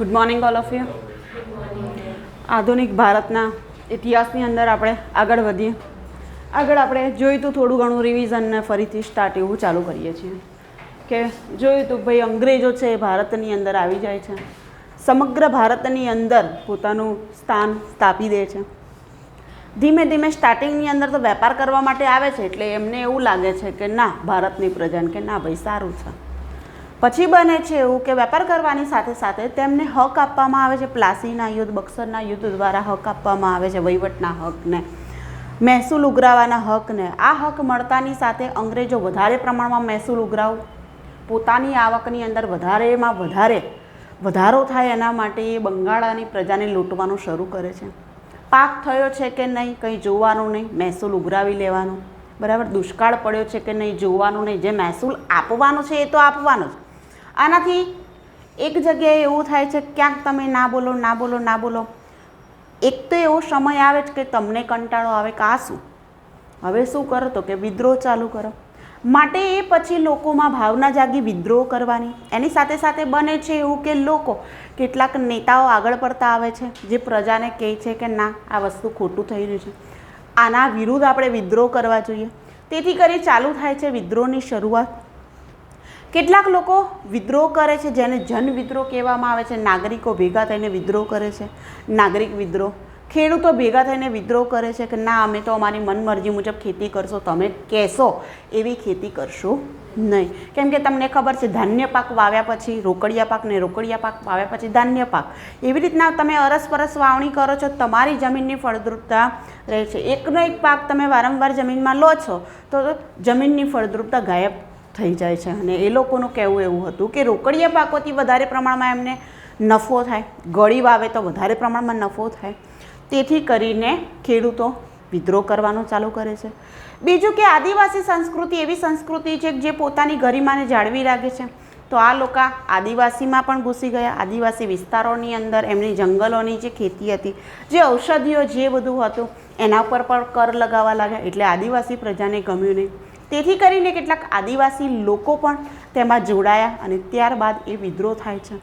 Good morning all of you. આધુનિક ભારતના ઇતિહાસની અંદર આપણે આગળ વધીએ. આગળ આપણે જોયું તો થોડું ઘણું રિવિઝનને ફરીથી સ્ટાર્ટ એવું ચાલુ કરીએ છીએ કે જોયું તો ભાઈ અંગ્રેજો છે એ ભારતની અંદર આવી જાય છે, સમગ્ર ભારતની અંદર પોતાનું સ્થાન સ્થાપી દે છે. ધીમે ધીમે સ્ટાર્ટિંગની અંદર તો વેપાર કરવા માટે આવે છે, એટલે એમને એવું લાગે છે કે ના ભારતની પ્રજાને કે ના ભાઈ સારું છે. પછી બને છે એવું કે વેપાર કરવાની સાથે સાથે તેમને હક આપવામાં આવે છે. પ્લાસીના યુદ્ધ, બક્સરના યુદ્ધ દ્વારા હક આપવામાં આવે છે, વહીવટના હકને, મહેસૂલ ઉઘરાવવાના હકને. આ હક મળતાની સાથે અંગ્રેજો વધારે પ્રમાણમાં મહેસૂલ ઉઘરાવ, પોતાની આવકની અંદર વધારેમાં વધારો થાય એના માટે એ બંગાળાની પ્રજાને લૂંટવાનું શરૂ કરે છે. પાક થયો છે કે નહીં કંઈ જોવાનું નહીં, મહેસૂલ ઉઘરાવી લેવાનું. બરાબર, દુષ્કાળ પડ્યો છે કે નહીં જોવાનું નહીં, જે મહેસૂલ આપવાનો છે એ તો આપવાનો જ. આનાથી એક જગ્યાએ એવું થાય છે ક્યાંક તમે ના બોલો. એક તો એવો સમય આવે છે કે તમને કંટાળો આવે કે આ શું, હવે શું કરો તો કે વિદ્રોહ ચાલુ કરો. માટે એ પછી લોકોમાં ભાવના જાગી વિદ્રોહ કરવાની. એની સાથે સાથે બને છે એવું કે લોકો, કેટલાક નેતાઓ આગળ પડતા આવે છે જે પ્રજાને કહે છે કે ના આ વસ્તુ ખોટું થઈ રહ્યું છે, આના વિરુદ્ધ આપણે વિદ્રોહ કરવા જોઈએ. તેથી કરી ચાલુ થાય છે વિદ્રોહની શરૂઆત. કેટલાક લોકો વિદ્રોહ કરે છે જેને જન વિદ્રોહ કહેવામાં આવે છે. નાગરિકો ભેગા થઈને વિદ્રોહ કરે છે, નાગરિક વિદ્રોહ. ખેડૂતો ભેગા થઈને વિદ્રોહ કરે છે કે ના અમે તો અમારી મનમરજી મુજબ ખેતી કરશો, તમે કહેશો એવી ખેતી કરશો નહીં. કેમ કે તમને ખબર છે ધાન્ય પાક વાવ્યા પછી રોકડિયા પાક ને રોકડિયા પાક વાવ્યા પછી ધાન્ય પાક, એવી રીતના તમે અરસપરસ વાવણી કરો છો, તમારી જમીનની ફળદ્રુપતા રહે છે. એકનો એક પાક તમે વારંવાર જમીનમાં લો છો તો જમીનની ફળદ્રુપતા ગાયબ થઈ જાય છે. અને એ લોકોનું કહેવું એવું હતું કે રોકડિયા પાકોથી વધારે પ્રમાણમાં એમને નફો થાય, ગળી વાવે તો વધારે પ્રમાણમાં નફો થાય. તેથી કરીને ખેડૂતો વિદ્રોહ કરવાનું ચાલુ કરે છે. બીજું કે આદિવાસી સંસ્કૃતિ એવી સંસ્કૃતિ છે જે પોતાની ગરિમાને જાળવી રાખે છે. તો આ લોકો આદિવાસીમાં પણ ઘૂસી ગયા. આદિવાસી વિસ્તારોની અંદર એમની જંગલોની જે ખેતી હતી, જે ઔષધિઓ જે બધું હતું એના પર પણ કર લગાવવા લાગ્યા, એટલે આદિવાસી પ્રજાને ગમ્યું નહીં. તેથી કરીને કેટલાક આદિવાસી લોકો પણ તેમાં જોડાયા અને ત્યારબાદ એ વિદ્રોહ થાય છે.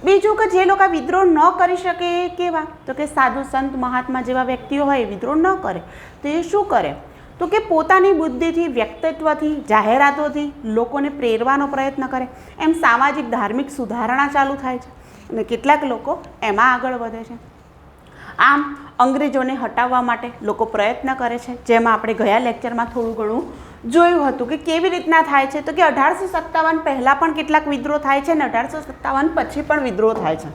બીજું કે જે લોકો વિદ્રોહ ન કરી શકે એ કેવા, તો કે સાધુ સંત મહાત્મા જેવા વ્યક્તિઓ હોય વિદ્રોહ ન કરે તો એ શું કરે, તો કે પોતાની બુદ્ધિથી, વ્યક્તિત્વથી, જાહેરાતોથી લોકોને પ્રેરવાનો પ્રયત્ન કરે. એમ સામાજિક ધાર્મિક સુધારણા ચાલુ થાય છે અને કેટલાક લોકો એમાં આગળ વધે છે. આમ અંગ્રેજોને હટાવવા માટે લોકો પ્રયત્ન કરે છે, જેમાં આપણે ગયા લેક્ચરમાં થોડું ઘણું જોયું હતું કે કેવી રીતના થાય છે. તો કે 1857 પહેલાં પણ કેટલાક વિદ્રોહ થાય છે અને 1857 પછી પણ વિદ્રોહ થાય છે.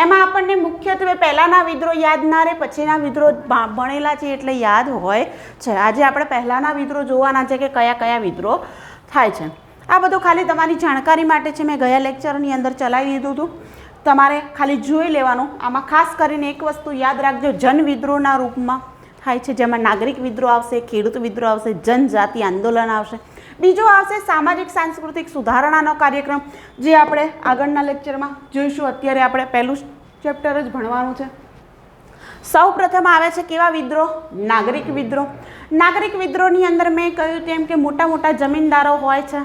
એમાં આપણને મુખ્યત્વે પહેલાંના વિદ્રોહ યાદ ના રહે, પછીના વિદ્રોહ ભણેલા છે એટલે યાદ હોય છે. આજે આપણે પહેલાંના વિદ્રોહ જોવાના છે કે કયા કયા વિદ્રોહ થાય છે. આ બધું ખાલી તમારી જાણકારી માટે છે. મેં ગયા લેક્ચરની અંદર ચલાવી દીધું હતું, તમારે ખાલી જોઈ લેવાનું. આમાં ખાસ કરીને એક વસ્તુ યાદ રાખજો, જન વિદ્રોહના રૂપમાં થાય છે, જેમાં નાગરિક વિદ્રોહ આવશે, ખેડૂત વિદ્રોહ આવશે, જનજાતિ આંદોલન આવશે. બીજો આવશે સામાજિક સાંસ્કૃતિક સુધારણાનો કાર્યક્રમ, જે આપણે આગળના લેક્ચરમાં જોઈશું. અત્યારે આપણે પહેલું ચેપ્ટર જ ભણવાનું છે. સૌ પ્રથમ આવે છે કેવા વિદ્રોહ? નાગરિક વિદ્રોહ. નાગરિક વિદ્રોહની અંદર મેં કહ્યું તેમ કે મોટા મોટા જમીનદારો હોય છે,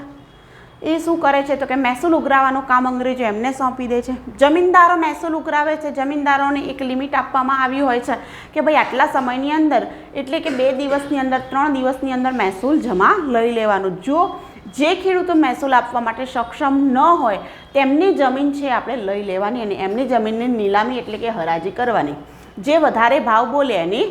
એ શું કરે છે તો કે મહેસૂલ ઉઘરાવવાનું કામ અંગ્રેજો એમને સોંપી દે છે. જમીનદારો મહેસૂલ ઉઘરાવે છે. જમીનદારોને એક લિમિટ આપવામાં આવી હોય છે કે ભાઈ આટલા સમયની અંદર, એટલે કે 2 દિવસની અંદર, 3 દિવસની અંદર મહેસૂલ જમા લઈ લેવાનું. જો જે ખેડૂતો મહેસૂલ આપવા માટે સક્ષમ ન હોય તેમની જમીન છે આપણે લઈ લેવાની અને એમની જમીનની નીલામી એટલે કે હરાજી કરવાની. જે વધારે ભાવ બોલે એની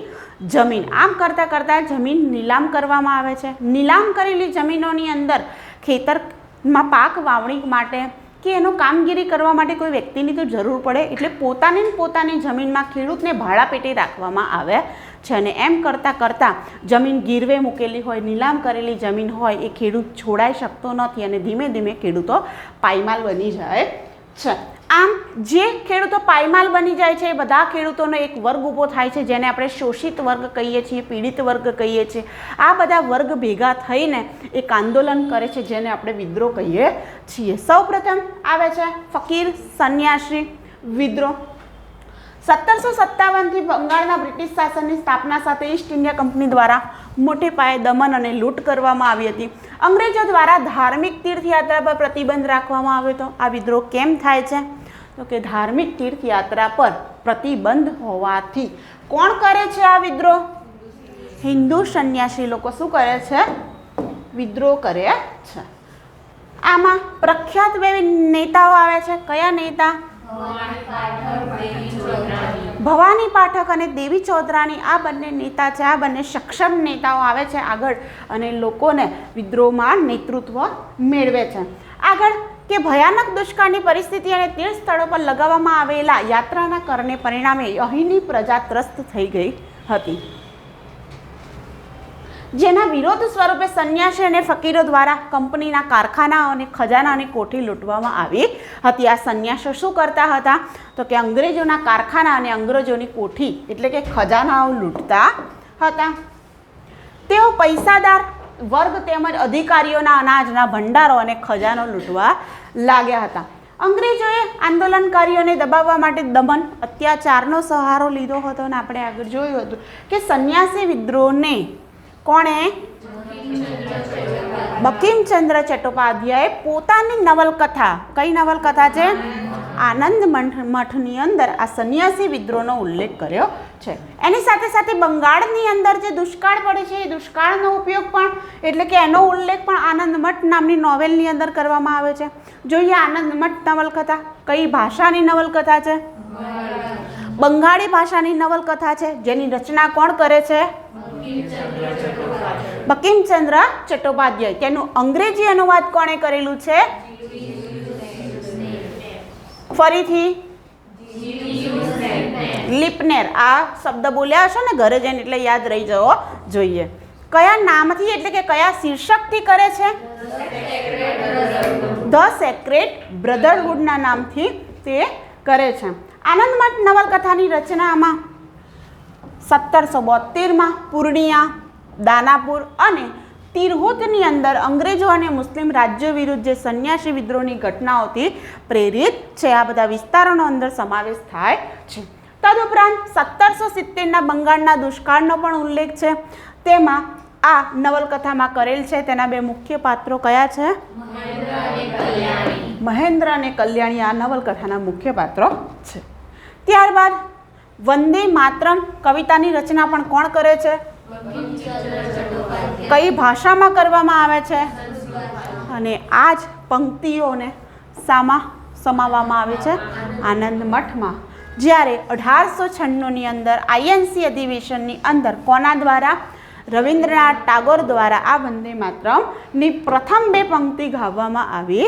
જમીન. આમ કરતાં કરતાં જમીન નીલામ કરવામાં આવે છે. નીલામ કરેલી જમીનોની અંદર ખેતરમાં પાક વાવણી માટે કે એનો કામગીરી કરવા માટે કોઈ વ્યક્તિની તો જરૂર પડે, એટલે પોતાની જમીનમાં ખેડૂતને ભાડા પેટે રાખવામાં આવે છે. અને એમ કરતાં કરતાં જમીન ગીરવે મૂકેલી હોય, નીલામ કરેલી જમીન હોય એ ખેડૂત છોડાઈ શકતો નથી અને ધીમે ધીમે ખેડૂતો પાયમાલ બની જાય છે. આમ જે ખેડૂતો પાયમાલ બની જાય છે એ બધા ખેડૂતોનો એક વર્ગ ઊભો થાય છે, જેને આપણે શોષિત વર્ગ કહીએ છીએ, પીડિત વર્ગ કહીએ છીએ. આ બધા વર્ગ ભેગા થઈને એક આંદોલન કરે છે, જેને આપણે વિદ્રોહ કહીએ છીએ. સૌપ્રથમ આવે છે ફકીર સંન્યાસી વિદ્રોહ. 1757થી બંગાળના બ્રિટિશ શાસનની સ્થાપના સાથે ઈસ્ટ ઇન્ડિયા કંપની દ્વારા મોટે પાયે દમન અને લૂંટ કરવામાં આવી હતી. અંગ્રેજો દ્વારા ધાર્મિક તીર્થયાત્રા પર પ્રતિબંધ રાખવામાં આવ્યો હતો. આ વિદ્રોહ કેમ થાય છે તો કે ધાર્મિક તીર્થયાત્રા પર પ્રતિબંધ હોવાથી. કોણ કરે છે આ વિદ્રોહ? હિન્દુ સંન્યાસી લોકો શું કરે છે? વિદ્રોહ કરે છે. આમાં પ્રખ્યાત બે નેતાઓ આવે છે. કયા નેતા? ભવાની પાઠક અને દેવી ચૌધરાણી. આ બંને નેતા છે, આ બંને સક્ષમ નેતાઓ આવે છે આગળ અને લોકોને વિદ્રોહમાં નેતૃત્વ મેળવે છે. આગળ કે ભયાનક દુષ્કાળની પરિસ્થિતિ અને તીર્થ સ્થળો પર લગાવવામાં આવેલા યાત્રાના કરને પરિણામે અહીંની પ્રજા ત્રસ્ત થઈ ગઈ હતી, જેના વિરોધ સ્વરૂપે સંન્યાસી અને ફકીરો દ્વારા કંપનીના કારખાનાઓ અને ખજાનાની કોઠી લૂંટવામાં આવી હતી. આ સંન્યાસીઓ શું કરતા હતા? તો કે અંગ્રેજોના કારખાના અને અંગ્રેજોની કોઠી એટલે કે ખજાનાઓ લૂંટતા હતા. તેઓ પૈસાદાર વર્ગ તેમજ અધિકારીઓના અનાજના ભંડારો અને ખજાનો લૂંટવા લાગ્યા હતા. અંગ્રેજોએ આંદોલનકારીઓને દબાવવા માટે દમન અત્યાચારનો સહારો લીધો હતો અને આપણે આગળ જોયું હતું કે સંન્યાસી વિદ્રોહને કોણે? બંકિમચંદ્ર ચટ્ટોપાધ્યાયે પોતાની નવલકથા, કઈ નવલકથા છે? આનંદ મઠની અંદર આ સંન્યાસી વિદ્રોહનો ઉલ્લેખ કર્યો છે. એની સાથે સાથે બંગાળની અંદર જે દુષ્કાળ પડે છે એ દુષ્કાળનો ઉપયોગ પણ એટલે કે એનો ઉલ્લેખ પણ આનંદ મઠ નામની નોવેલની અંદર કરવામાં આવે છે. જોઈએ આનંદ મઠ નવલકથા કઈ ભાષાની નવલકથા છે? બંગાળી ભાષાની નવલકથા છે, જેની રચના કોણ કરે છે? બંકિમચંદ્ર ચટ્ટોપાધ્યાય. તેનું અંગ્રેજી અનુવાદ કોણે કરેલું છે? ફરીથી લિપનેર. આ શબ્દ બોલ્યા હશો ને ઘરે જઈને એટલે યાદ રહી જવો જોઈએ. કયા નામથી એટલે કે કયા શીર્ષકથી કરે છે? ધ સેક્રેડ બ્રધરહુડના નામથી તે કરે છે. આનંદ મઠ નવલકથાની રચનામાં 1772માં પૂર્ણિયા, દાનાપુર અને તિરહુતની અંદર અંગ્રેજો અને મુસ્લિમ રાજ્યો વિરુદ્ધ જે સંન્યાસી વિદ્રોહની ઘટનાઓથી પ્રેરિત છે આ બધા વિસ્તારોનો અંદર સમાવેશ થાય છે. તદુપરાંત 1770ના બંગાળના દુષ્કાળનો પણ ઉલ્લેખ છે. તેમાં આ નવલકથામાં કરેલ છે. તેના બે મુખ્ય પાત્રો કયા છે? મહેન્દ્ર અને કલ્યાણી આ નવલકથાના મુખ્ય પાત્રો છે. ત્યારબાદ વંદે માતરમ કવિતાની રચના પણ કોણ કરે છે? કઈ ભાષામાં કરવામાં આવે છે? અને આ જ પંક્તિઓને સમાવવામાં આવે છે આનંદ મઠમાં. જ્યારે 1896ની અંદર આઈએનસી અધિવેશનની અંદર કોના દ્વારા? રવિન્દ્રનાથ ટાગોર દ્વારા આ વંદે માતરમની પ્રથમ બે પંક્તિ ગાવામાં આવી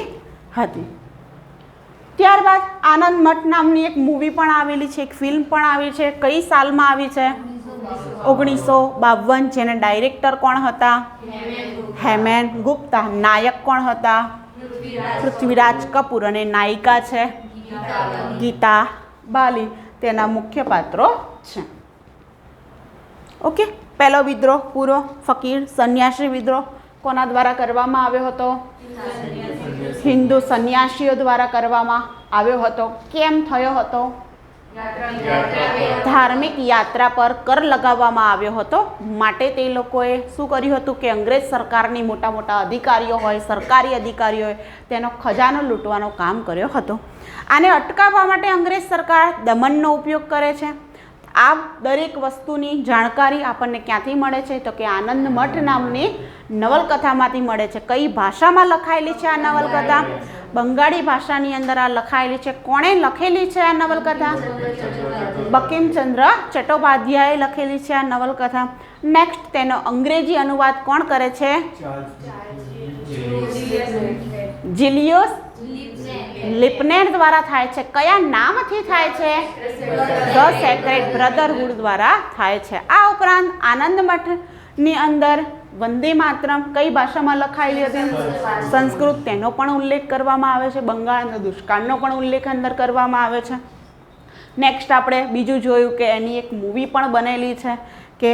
હતી. ત્યારબાદ આનંદ મઠ નામની એક મૂવી પણ આવેલી છે, એક ફિલ્મ પણ આવી છે. કઈ સાલમાં આવી છે? 1952. જેને ડાયરેક્ટર કોણ હતા? હેમેન ગુપ્તા. નાયક કોણ હતા? પૃથ્વીરાજ કપૂર. અને નાયિકા છે ગીતા બાલી. તેના મુખ્ય પાત્રો છે. ઓકે, પહેલો વિદ્રોહ પૂરો. ફકીર સંન્યાસી વિદ્રોહ કોના દ્વારા કરવામાં આવ્યો હતો? હિન્દુ સંન્યાસીઓ દ્વારા કરવામાં આવ્યો હતો. કેમ થયો હતો? ધાર્મિક યાત્રા પર કર લગાવવામાં આવ્યો હતો. માટે તે લોકોએ શું કર્યું હતું કે અંગ્રેજ સરકારની મોટા મોટા અધિકારીઓ હોય, સરકારી અધિકારીઓ હોય, તેનો ખજાનો લૂંટવાનો કામ કર્યો હતો. આને અટકાવવા માટે અંગ્રેજ સરકાર દમનનો ઉપયોગ કરે છે. આ દરેક વસ્તુની જાણકારી આપણને ક્યાંથી મળે છે? તો કે આનંદ મઠ નામની નવલકથામાંથી મળે છે. કઈ ભાષામાં લખાયેલી છે આ નવલકથા? બંગાળી ભાષાની અંદર આ લખાયેલી છે. કોણે લખેલી છે આ નવલકથા? બંકિમચંદ્ર ચટ્ટોપાધ્યાયે લખેલી છે આ નવલકથા. નેક્સ્ટ, તેનો અંગ્રેજી અનુવાદ કોણ કરે છે? જુલિયસ લિપનેર દ્વારા થાય છે. કયા નામથી થાય છે? ધ સેક્રેડ બ્રધરહુડ દ્વારા થાય છે. આ ઉપરાંત આનંદ મઠની અંદર વંદે માતરમ કઈ ભાષામાં લખાયેલી હતી? સંસ્કૃત. તેનો પણ ઉલ્લેખ કરવામાં આવે છે. બંગાળનો દુષ્કાળનો પણ ઉલ્લેખ અંદર કરવામાં આવે છે. નેક્સ્ટ આપણે બીજું જોયું કે એની એક મૂવી પણ બનેલી છે કે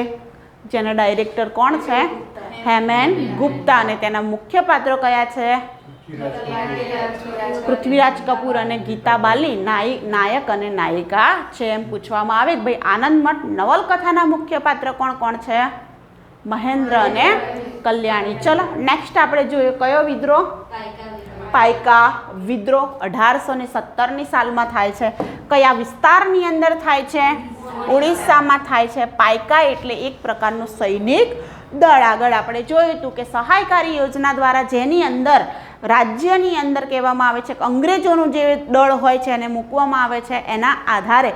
જેના ડાયરેક્ટર કોણ છે? હેમેન ગુપ્તા. અને તેના મુખ્ય પાત્રો કયા છે? પૃથ્વીરાજ કપૂર અને ગીતા બાલી નાયક અને નાયિકા છે. એમ પૂછવામાં આવે કે ભાઈ આનંદ મઠ નવલકથાના મુખ્ય પાત્ર કોણ કોણ છે? મહેન્દ્ર અને કલ્યાણી. ચલો નેક્સ્ટ આપણે જોઈએ કયો વિદ્રોહ? પાઈકા વિદ્રોહ 1817ની સાલમાં થાય છે. કયા વિસ્તારની અંદર થાય છે? ઓડિશામાં થાય છે. પાઈકા એટલે એક પ્રકારનું સૈનિક દળ. આગળ આપણે જોયું હતું કે સહાયકારી યોજના દ્વારા જેની અંદર રાજ્યની અંદર કહેવામાં આવે છે કે અંગ્રેજોનું જે દળ હોય છે એને મૂકવામાં આવે છે, એના આધારે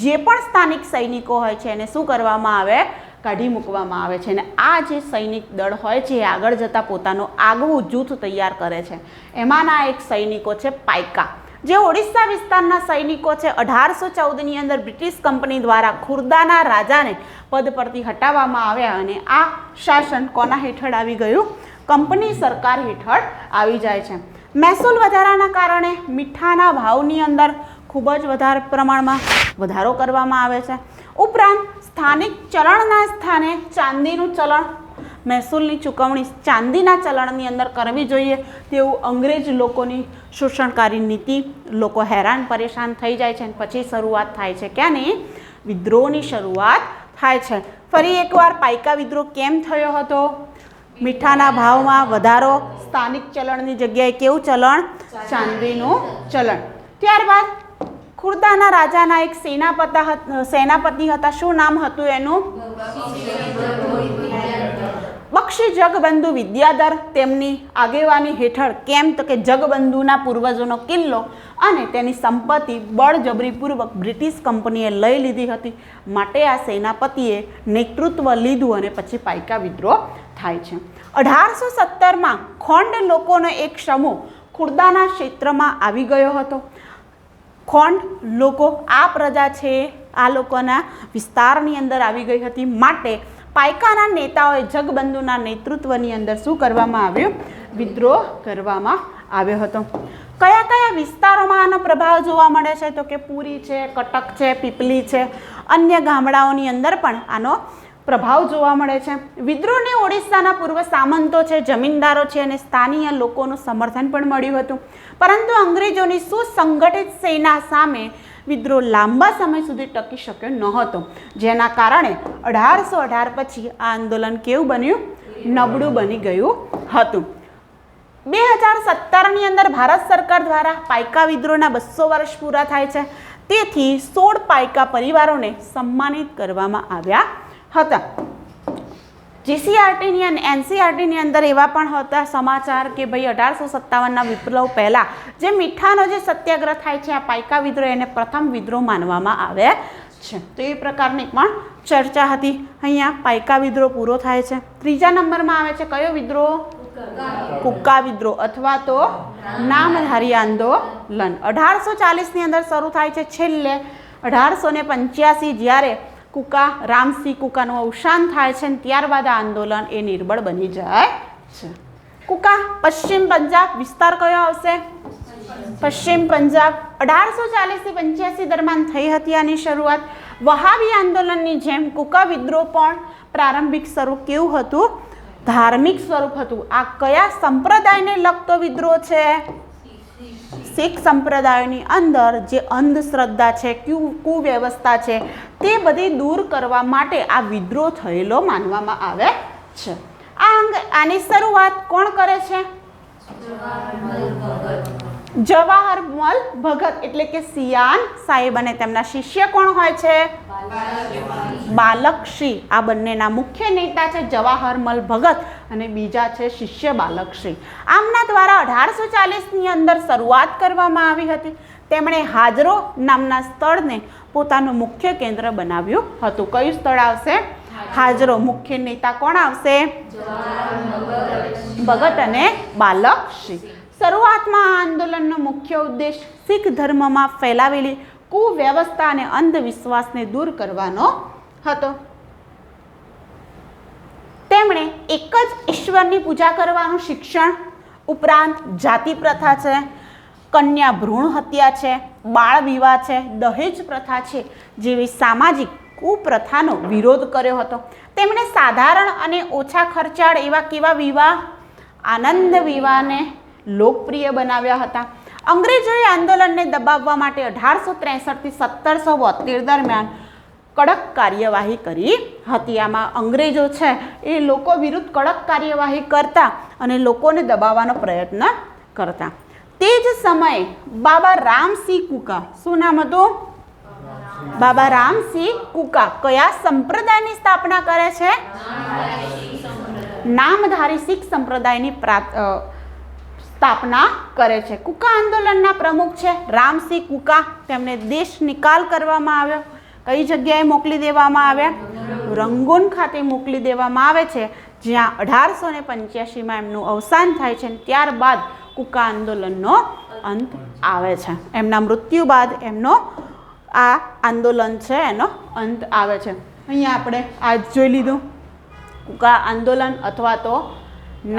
જે પણ સ્થાનિક સૈનિકો હોય છે એને શું કરવામાં આવે? કાઢી મૂકવામાં આવે છે. અને આ જે સૈનિક દળ હોય છે એ આગળ જતાં પોતાનું આગવું જૂથ તૈયાર કરે છે. એમાંના એક સૈનિકો છે પાઈકા, જે ઓડિશા વિસ્તારના સૈનિકો છે. 1814ની અંદર બ્રિટિશ કંપની દ્વારા ખુર્દાના રાજાને પદ પરથી હટાવવામાં આવ્યા અને આ શાસન કોના હેઠળ આવી ગયું? કંપની સરકાર હેઠળ આવી જાય છે. મહેસૂલ વધારાના કારણે મીઠાના ભાવની અંદર ખૂબ જ વધારે પ્રમાણમાં વધારો કરવામાં આવે છે. ઉપરાંત સ્થાનિક ચલણના સ્થાને ચાંદીનું ચલણ, મહેસૂલની ચૂકવણી ચાંદીના ચલણની અંદર કરવી જોઈએ તેવું અંગ્રેજ લોકોની શોષણકારી નીતિ, લોકો હેરાન પરેશાન થઈ જાય છે. પછી શરૂઆત થાય છે ક્યાંની? વિદ્રોહની શરૂઆત થાય છે. ફરી એકવાર પાઈકા વિદ્રોહ કેમ થયો હતો? મીઠાના ભાવમાં વધારો, સ્થાનિક ચલણની જગ્યાએ કેવું ચલણ? ચાંદીનું ચલણ. ત્યારબાદ ખુર્દાના રાજાના એક સેનાપતિ હતા. શું નામ હતું એનું? બક્ષી જગબંધુ વિદ્યાધર. તેમની આગેવાની હેઠળ કેમ? તો કે જગબંધુના પૂર્વજોનો કિલ્લો અને તેની સંપત્તિ બળજબરીપૂર્વક બ્રિટિશ કંપનીએ લઈ લીધી હતી. માટે આ સેનાપતિએ નેતૃત્વ લીધું અને પછી પાઈકા વિદ્રોહ થાય છે. 1817માં ખોંડ લોકોનો એક સમૂહ ખુર્દાના ક્ષેત્રમાં આવી ગયો હતો. ખોંડ લોકો આ પ્રજા છે, આ લોકોના વિસ્તારની અંદર આવી ગઈ હતી. માટે પાઈકાના નેતાઓએ જગબંધુના નેતૃત્વની અંદર શું કરવામાં આવ્યું? વિદ્રોહ કરવામાં આવ્યો હતો. કયા કયા વિસ્તારોમાં આનો પ્રભાવ જોવા મળે છે? તો કે પુરી છે, કટક છે, પીપલી છે, અન્ય ગામડાઓની અંદર પણ આનો પ્રભાવ જોવા મળે છે. વિદ્રોહને ઓડિશાના પૂર્વ સામંતો છે, જમીનદારો છે અને સ્થાનીય લોકોનું સમર્થન પણ મળ્યું હતું. પરંતુ અંગ્રેજોની સુસંગઠિત સેના સામે વિદ્રોહ લાંબા સમય સુધી ટકી શક્યો ન હતો, જેના કારણે 1818 પછી આ આંદોલન કેવું બન્યું? નબળું બની ગયું હતું. 2017ની અંદર ભારત સરકાર દ્વારા પાઈકા વિદ્રોહના 200 વર્ષ પૂરા થાય છે. તેથી 16 પાઈકા પરિવારોને સન્માનિત કરવામાં આવ્યા હતા. જીસીઆરટીની અને એનસીઆરટીની અંદર એવા પણ હતા સમાચાર કે ભાઈ 1857ના વિપ્લવ પહેલાં જે મીઠાનો જે સત્યાગ્રહ થાય છે, આ પાઈકા વિદ્રોહ એને પ્રથમ વિદ્રોહ માનવામાં આવે છે. તો એ પ્રકારની પણ ચર્ચા હતી. અહીંયા પાઈકા વિદ્રોહ પૂરો થાય છે. ત્રીજા નંબરમાં આવે છે કયો વિદ્રોહ? કુકા વિદ્રોહ અથવા તો નામધારી આંદોલન. 1840ની અંદર શરૂ થાય છે. છેલ્લે 1885 જ્યારે રામસિંહ કુકાનું અવસાન થાય છે, ત્યારબાદ આ આંદોલન એ નિર્બળ બની જાય છે. કુકા પશ્ચિમ પંજાબ વિસ્તાર કયો આવશે? પશ્ચિમ પંજાબ. 1840 થી 85 દરમિયાન થઈ હતી આની શરૂઆત. વહાબી આંદોલનની જેમ કુકા વિદ્રોહ પણ પ્રારંભિક સ્વરૂપ કેવું હતું? ધાર્મિક સ્વરૂપ હતું. આ કયા સંપ્રદાયને લગતો વિદ્રોહ છે? શીખ સંપ્રદાયોની અંદર જે અંધશ્રદ્ધા છે, કુવ્યવસ્થા છે, તે બધી દૂર કરવા માટે આ વિદ્રોહ થયેલો માનવામાં આવે છે. આની શરૂઆત કોણ કરે છે? જવાહરમલ ભગત એટલે કે સિયાન સાહેબ અને તેમના શિષ્ય કોણ હોય છે? બાલકશ્રી. આ બંનેના મુખ્ય નેતા છે જવાહરમલ ભગત અને બીજા છે શિષ્ય બાલકશ્રી. આમના દ્વારા 1840ની અંદર શરૂઆત કરવામાં આવી હતી. તેમણે હાજરો નામના સ્થળને પોતાનું મુખ્ય કેન્દ્ર બનાવ્યું હતું. કયું સ્થળ આવશે? હાજરો. મુખ્ય નેતા કોણ આવશે? ભગત અને બાલકશ્રી. શરૂઆતમાં આ આંદોલનનો મુખ્ય ઉદ્દેશ શીખ ધર્મમાં ફેલાવેલી કુવ્યવસ્થા અને અંધવિશ્વાસને દૂર કરવાનો હતો. તેમણે એક જ ઈશ્વરની પૂજા કરવાનું શિક્ષણ, ઉપરાંત જાતિ પ્રથા છે, કન્યા ભ્રૂણ હત્યા છે, બાળ વિવાહ છે, દહેજ પ્રથા છે જેવી સામાજિક કુપ્રથાનો વિરોધ કર્યો હતો. તેમણે સાધારણ અને ઓછા ખર્ચાળ એવા કેવા વિવાહ? આનંદ વિવાહને લોકપ્રિય બનાવ્યા હતા. અંગ્રેજોએ આંદોલનને દબાવવા માટે 1863 થી 1772 દરમિયાન કડક કાર્યવાહી કરી હતી. આમાં અંગ્રેજો છે એ લોકો વિરુદ્ધ કડક કાર્યવાહી કરતા અને લોકોને દબાવવાનો પ્રયત્ન કરતા. તે જ સમયે બાબા રામસિંહ કુકા, શું નામ હતું? બાબા રામસિંહ કુકા કયા સંપ્રદાયની સ્થાપના કરે છે? નામધારી શીખ સંપ્રદાયની સ્થાપના કરે છે. કુકા આંદોલનના પ્રમુખ છે રામસિંહ કુકા. તેમને દેશ નિકાલ કરવામાં આવ્યો. કઈ જગ્યાએ મોકલી દેવામાં આવ્યા? રંગૂન ખાતે મોકલી દેવામાં આવે છે, જ્યાં 1885માં એમનું અવસાન થાય છે. ત્યારબાદ કુકા આંદોલનનો અંત આવે છે. એમના મૃત્યુ બાદ એમનો આ આંદોલન છે એનો અંત આવે છે. અહીંયા આપણે આજ જોઈ લીધું કુકા આંદોલન અથવા તો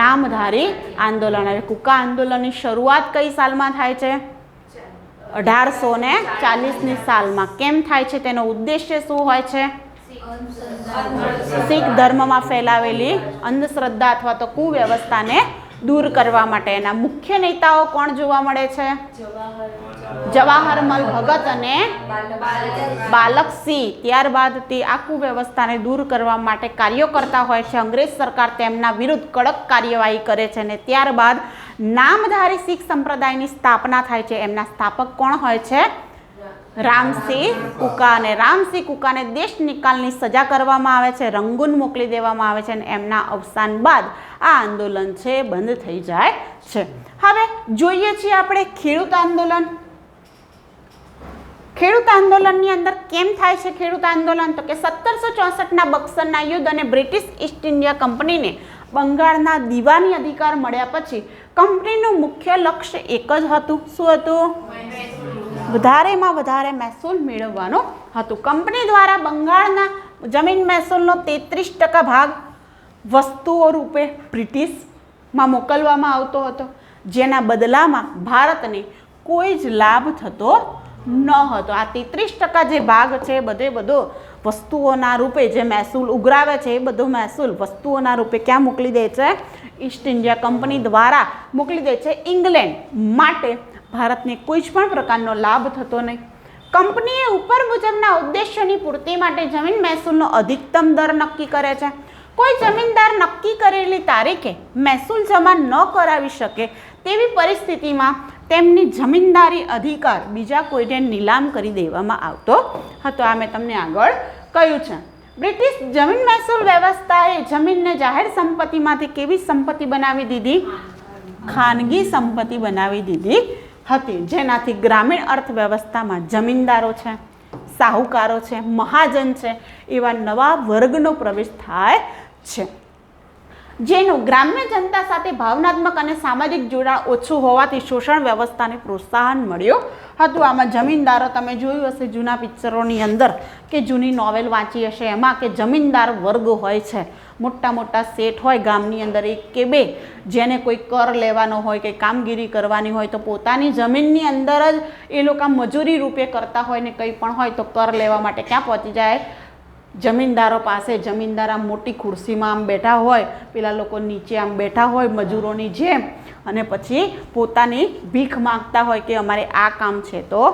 નામધારી આંદોલન. હવે કુકા આંદોલનની શરૂઆત કઈ સાલમાં થાય છે? 1840ની સાલમાં. કેમ થાય છે? તેનો ઉદ્દેશ્ય શું હોય છે? શીખ ધર્મમાં ફેલાવેલી અંધશ્રદ્ધા અથવા તો કુવ્યવસ્થાને દૂર કરવા માટે. એના મુખ્ય નેતાઓ કોણ જોવા મળે છે? જવાહરલાલ ભગત અને બાલકસિંહ. ત્યારબાદ તે આ કુવ્યવસ્થાને દૂર કરવા માટે કાર્યો કરતા હોય છે. અંગ્રેજ સરકાર તેમના વિરુદ્ધ કડક કાર્યવાહી કરે છે અને ત્યારબાદ નામધારી શીખ સંપ્રદાયની સ્થાપના થાય છે. એમના સ્થાપક કોણ હોય છે? રામસિંહ કુકા. અને રામસિંહ કુકાને દેશ નિકાલની સજા કરવામાં આવે છે, રંગૂન મોકલી દેવામાં આવે છે અને એમના અવસાન બાદ આ આંદોલન છે બંધ થઈ જાય છે. હવે જોઈએ છીએ આપણે ખેડૂત આંદોલન. ખેડૂત આંદોલનની અંદર કેમ થાય છે ખેડૂત આંદોલન? તો કે 1764ના બક્સરના યુદ્ધ અને બ્રિટિશ ઈસ્ટ ઇન્ડિયા કંપનીને બંગાળના દીવાની અધિકાર મળ્યા પછી કંપનીનું મુખ્ય લક્ષ્ય એક જ હતું. શું હતું? વધારેમાં વધારે મહેસૂલ મેળવવાનો હતું. કંપની દ્વારા બંગાળના જમીન મહેસૂલનો 33% ભાગ વસ્તુઓ રૂપે બ્રિટિશમાં મોકલવામાં આવતો હતો, જેના બદલામાં ભારતને કોઈ જ લાભ થતો ન હતો. આ 33% જે ભાગ છે બધો વસ્તુઓના રૂપે જે મહેસૂલ ઉઘરાવે છે એ બધો મહેસૂલ વસ્તુઓના રૂપે ક્યાં મોકલી દે છે? ઈસ્ટ ઇન્ડિયા કંપની દ્વારા મોકલી દે છે ઇંગ્લેન્ડ. માટે ભારતને કોઈ જ પણ પ્રકારનો લાભ થતો નહીં. કંપનીએ ઉપર મુજબના ઉદ્દેશ્યોની પૂર્તિ માટે જમીન મહેસૂલનો અધિકતમ દર નક્કી કરે છે. કોઈ જમીનદાર નક્કી કરેલી તારીખે મહેસૂલ જમા ન કરાવી શકે તેવી પરિસ્થિતિમાં તેમની જમીનદારી અધિકાર બીજા કોઈને નીલામ કરી દેવામાં આવતો હતો. આ મેં તમને આગળ કહ્યું છે. બ્રિટિશ જમીન મહેસૂલ વ્યવસ્થાએ જમીનને જાહેર સંપત્તિમાંથી કેવી સંપત્તિ બનાવી દીધી? ખાનગી સંપત્તિ બનાવી દીધી હતી, જેનાથી ગ્રામીણ અર્થવ્યવસ્થામાં જમીનદારો છે, સાહુકારો છે, મહાજન છે એવા નવા વર્ગનો પ્રવેશ થાય છે, જેનું ગ્રામ્ય જનતા સાથે ભાવનાત્મક અને સામાજિક જોડાણ ઓછું હોવાથી શોષણ વ્યવસ્થાને પ્રોત્સાહન મળ્યું હતું. આમાં જમીનદારો તમે જોયું હશે જૂના પિક્ચરોની અંદર કે જૂની નોવેલ વાંચી હશે એમાં કે જમીનદાર વર્ગ હોય છે, મોટા મોટા શેઠ હોય ગામની અંદર એક કે બે, જેને કોઈ કર લેવાનો હોય કે કામગીરી કરવાની હોય તો પોતાની જમીનની અંદર જ એ લોકો મજૂરી રૂપે કરતા હોય ને કંઈ પણ હોય તો કર લેવા માટે ક્યાં પહોંચી જાય? જમીનદારો પાસે. જમીનદાર આમ મોટી ખુરશીમાં આમ બેઠા હોય, પેલા લોકો નીચે આમ બેઠા હોય મજૂરોની જેમ, અને પછી પોતાની ભીખ માંગતા હોય કે અમારે આ કામ છે તો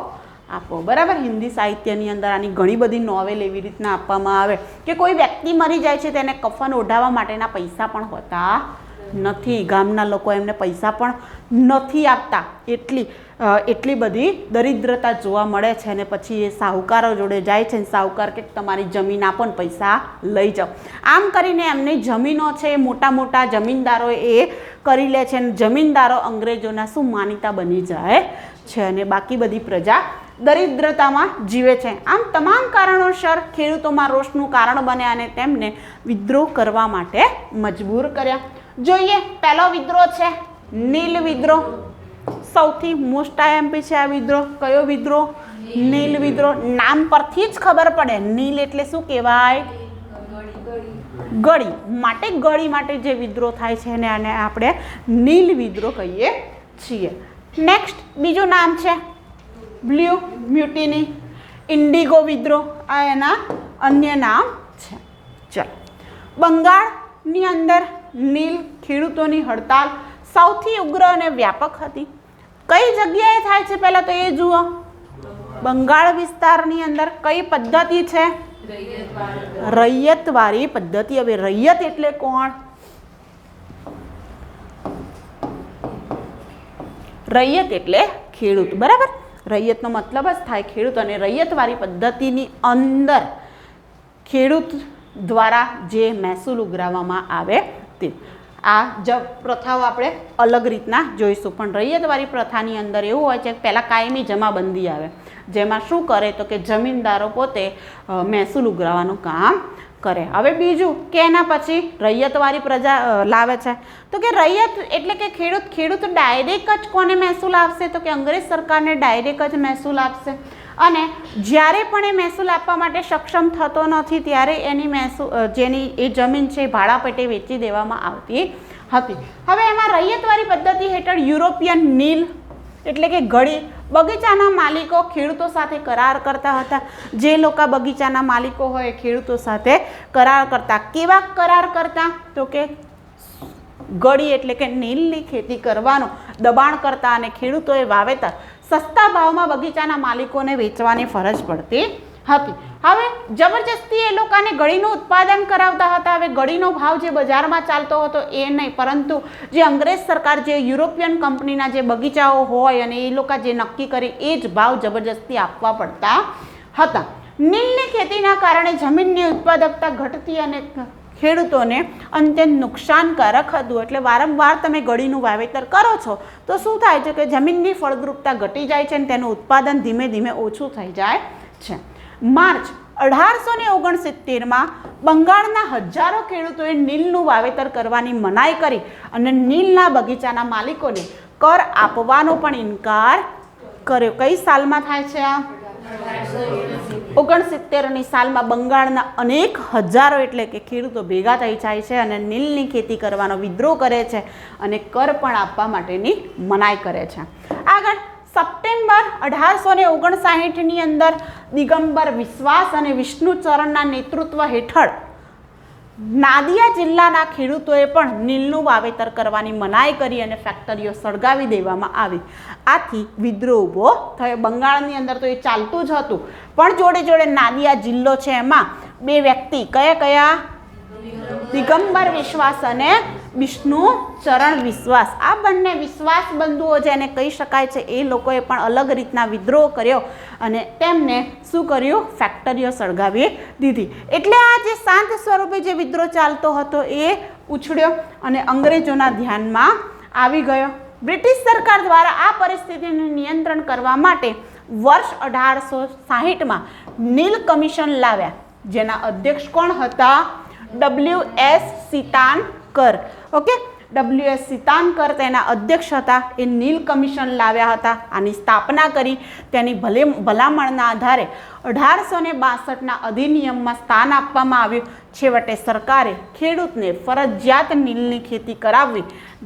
આપો. બરાબર. હિન્દી સાહિત્યની અંદર આની ઘણી બધી નોવેલ એવી રીતના આપવામાં આવે કે કોઈ વ્યક્તિ મરી જાય છે તેને કફન ઓઢાવવા માટેના પૈસા પણ હોતા નથી. ગામના લોકો એમને પૈસા પણ નથી આપતા. એટલી બધી દરિદ્રતા જોવા મળે છે. અને પછી એ સાહુકારો જોડે જાય છે ને સાહુકાર કે તમારી જમીન આપો ને પૈસા લઈ જાઓ. આમ કરીને એમની જમીનો છે મોટા મોટા જમીનદારો એ કરી લે છે. અને જમીનદારો અંગ્રેજોના શું માનીતા બની જાય છે અને બાકી બધી પ્રજા દરિદ્રતામાં જીવે છે. આમ તમામ કારણોસર ખેડૂતોમાં રોષનું કારણ બન્યા અને તેમને વિદ્રોહ કરવા માટે મજબૂર કર્યા. જોઈએ પહેલો વિદ્રોહ છે નીલ વિદ્રોહ. સૌથી મોસ્ટ આઈએમપી છે આ વિદ્રોહ. કયો વિદ્રોહ? નીલ વિદ્રોહ. નામ પરથી જ ખબર પડે નીલ એટલે શું કહેવાય? ગળી. ગળી માટે જે વિદ્રોહ થાય છે એને આપણે નીલ વિદ્રોહ કહીએ છીએ. નેક્સ્ટ બીજું નામ છે બ્લુ મ્યુટિની, ઇન્ડિગો વિદ્રોહ. આ એના અન્ય નામ છે. ચલો, બંગાળની અંદર નીલ ખેડૂતોની હડતાલ સૌથી ઉગ્ર અને વ્યાપક હતી. કઈ જગ્યાએ થાય છે પહેલા તો એ જુઓ. બંગાળ વિસ્તારની અંદર કઈ પદ્ધતિ છે? રૈયતવાળી પદ્ધતિ. હવે રૈયત એટલે કોણ? રૈયત એટલે ખેડૂત, બરાબર. રૈયતનો મતલબ જ થાય ખેડૂત, અને રૈયતવાળી પદ્ધતિની અંદર ખેડૂત દ્વારા જે મહેસૂલ ઉઘરાવવામાં આવે તે. આ પ્રથાઓ આપણે અલગ રીતના જોઈશું, પણ રૈયતવાળી પ્રથાની અંદર એવું હોય છે કે પહેલાં કાયમી જમાબંધી આવે, જેમાં શું કરે તો કે જમીનદારો પોતે મહેસૂલ ઉઘરાવવાનું કામ કરે. હવે બીજું કે એના પછી રૈયતવાળી પ્રજા લાવે છે, તો કે રૈયત એટલે કે ખેડૂત ડાયરેક્ટ જ કોને મહેસૂલ આપશે તો કે અંગ્રેજ સરકારને ડાયરેક્ટ જ મહેસૂલ આપશે, અને જ્યારે પણ એ મહેસૂલ આપવા માટે સક્ષમ થતો નથી ત્યારે એની જેની એ જમીન છે ભાડા પેટે વેચી દેવામાં આવતી હતી. હવે એમાં રૈયતવાળી પદ્ધતિ હેઠળ યુરોપિયન નીલ એટલે કે ઘડી બગીચાના માલિકો ખેડૂતો સાથે કરાર કરતા હતા. જે લોકો બગીચાના માલિકો હોય ખેડૂતો સાથે કરાર કરતા. કેવા કરાર કરતા તો કે ગળી એટલે કે નીલની ખેતી કરવાનો દબાણ કરતા, અને ખેડૂતોએ વાવેતર સસ્તા ભાવમાં બગીચાના માલિકોને વેચવાની ફરજ પડતી હતી. હવે જબરજસ્તી એ લોકોને ગળીનું ઉત્પાદન કરાવતા હતા. હવે ગળીનો ભાવ જે બજારમાં ચાલતો હતો એ નહીં, પરંતુ જે અંગ્રેજ સરકાર જે યુરોપિયન કંપનીના જે બગીચાઓ હોય અને એ લોકો જે નક્કી કરે એ જ ભાવ જબરજસ્તી આપવા પડતા હતા. નીલની ખેતીના કારણે જમીનની ઉત્પાદકતા ઘટતી અને ખેડૂતોને અત્યંત નુકસાનકારક હતું. એટલે વારંવાર તમે ગળીનું વાવેતર કરો છો તો શું થાય છે કે જમીનની ફળદ્રુપતા ઘટી જાય છે અને તેનું ઉત્પાદન ધીમે ધીમે ઓછું થઈ જાય છે. માર્ચ 1869માં બંગાળના હજારો ખેડૂતોએ નીલનું વાવેતર કરવાની મનાઈ કરી અને નીલના બગીચાના માલિકોને કર આપવાનો પણ ઇનકાર કર્યો. કઈ સાલમાં થાય છે આ? 69ની સાલમાં બંગાળના અનેક હજારો એટલે કે ખેડૂતો ભેગા થઈ જાય છે અને નીલની ખેતી કરવાનો વિદ્રોહ કરે છે અને કર પણ આપવા માટેની મનાઈ કરે છે. આગળ સપ્ટેમ્બર 1859ની અંદર દિગંબર વિશ્વાસ અને વિષ્ણુચરણના નેતૃત્વ હેઠળ નાદિયા જિલ્લાના ખેડૂતોએ પણ નીલનું વાવેતર કરવાની મનાઈ કરી અને ફેક્ટરીઓ સળગાવી દેવામાં આવી. આથી વિદ્રોહ ઊભો થયો. બંગાળની અંદર તો એ ચાલતું જ હતું, પણ જોડે જોડે નાદિયા જિલ્લો છે એમાં બે વ્યક્તિ કયા દિગંબર વિશ્વાસ અને વિષ્ણુચરણ વિશ્વાસ, આ બંને વિશ્વાસ બંધુઓ જેને કહી શકાય છે એ લોકોએ પણ અલગ રીતના વિદ્રોહ કર્યો અને તેમને શું કર્યું? ફેક્ટરીઓ સળગાવી દીધી. એટલે આ જે શાંત સ્વરૂપે જે વિદ્રોહ ચાલતો હતો એ ઉછળ્યો અને અંગ્રેજોના ધ્યાનમાં આવી ગયો. બ્રિટિશ સરકાર દ્વારા આ પરિસ્થિતિનું નિયંત્રણ કરવા માટે વર્ષ 1860માં નીલ કમિશન લાવ્યા, જેના અધ્યક્ષ કોણ હતા? W.S. સીતાનકર. Okay, W.S. સીતાનકર તેના અધ્યક્ષ હતા. એ નીલ કમિશન લાવ્યા હતા. આની સ્થાપના કરી. તેની ભલામણના આધારે 1862ના અધિનિયમમાં સ્થાન આપવામાં આવ્યું. છેવટે સરકારે ખેડૂતને ફરજિયાત નીલની ખેતી કરાવવી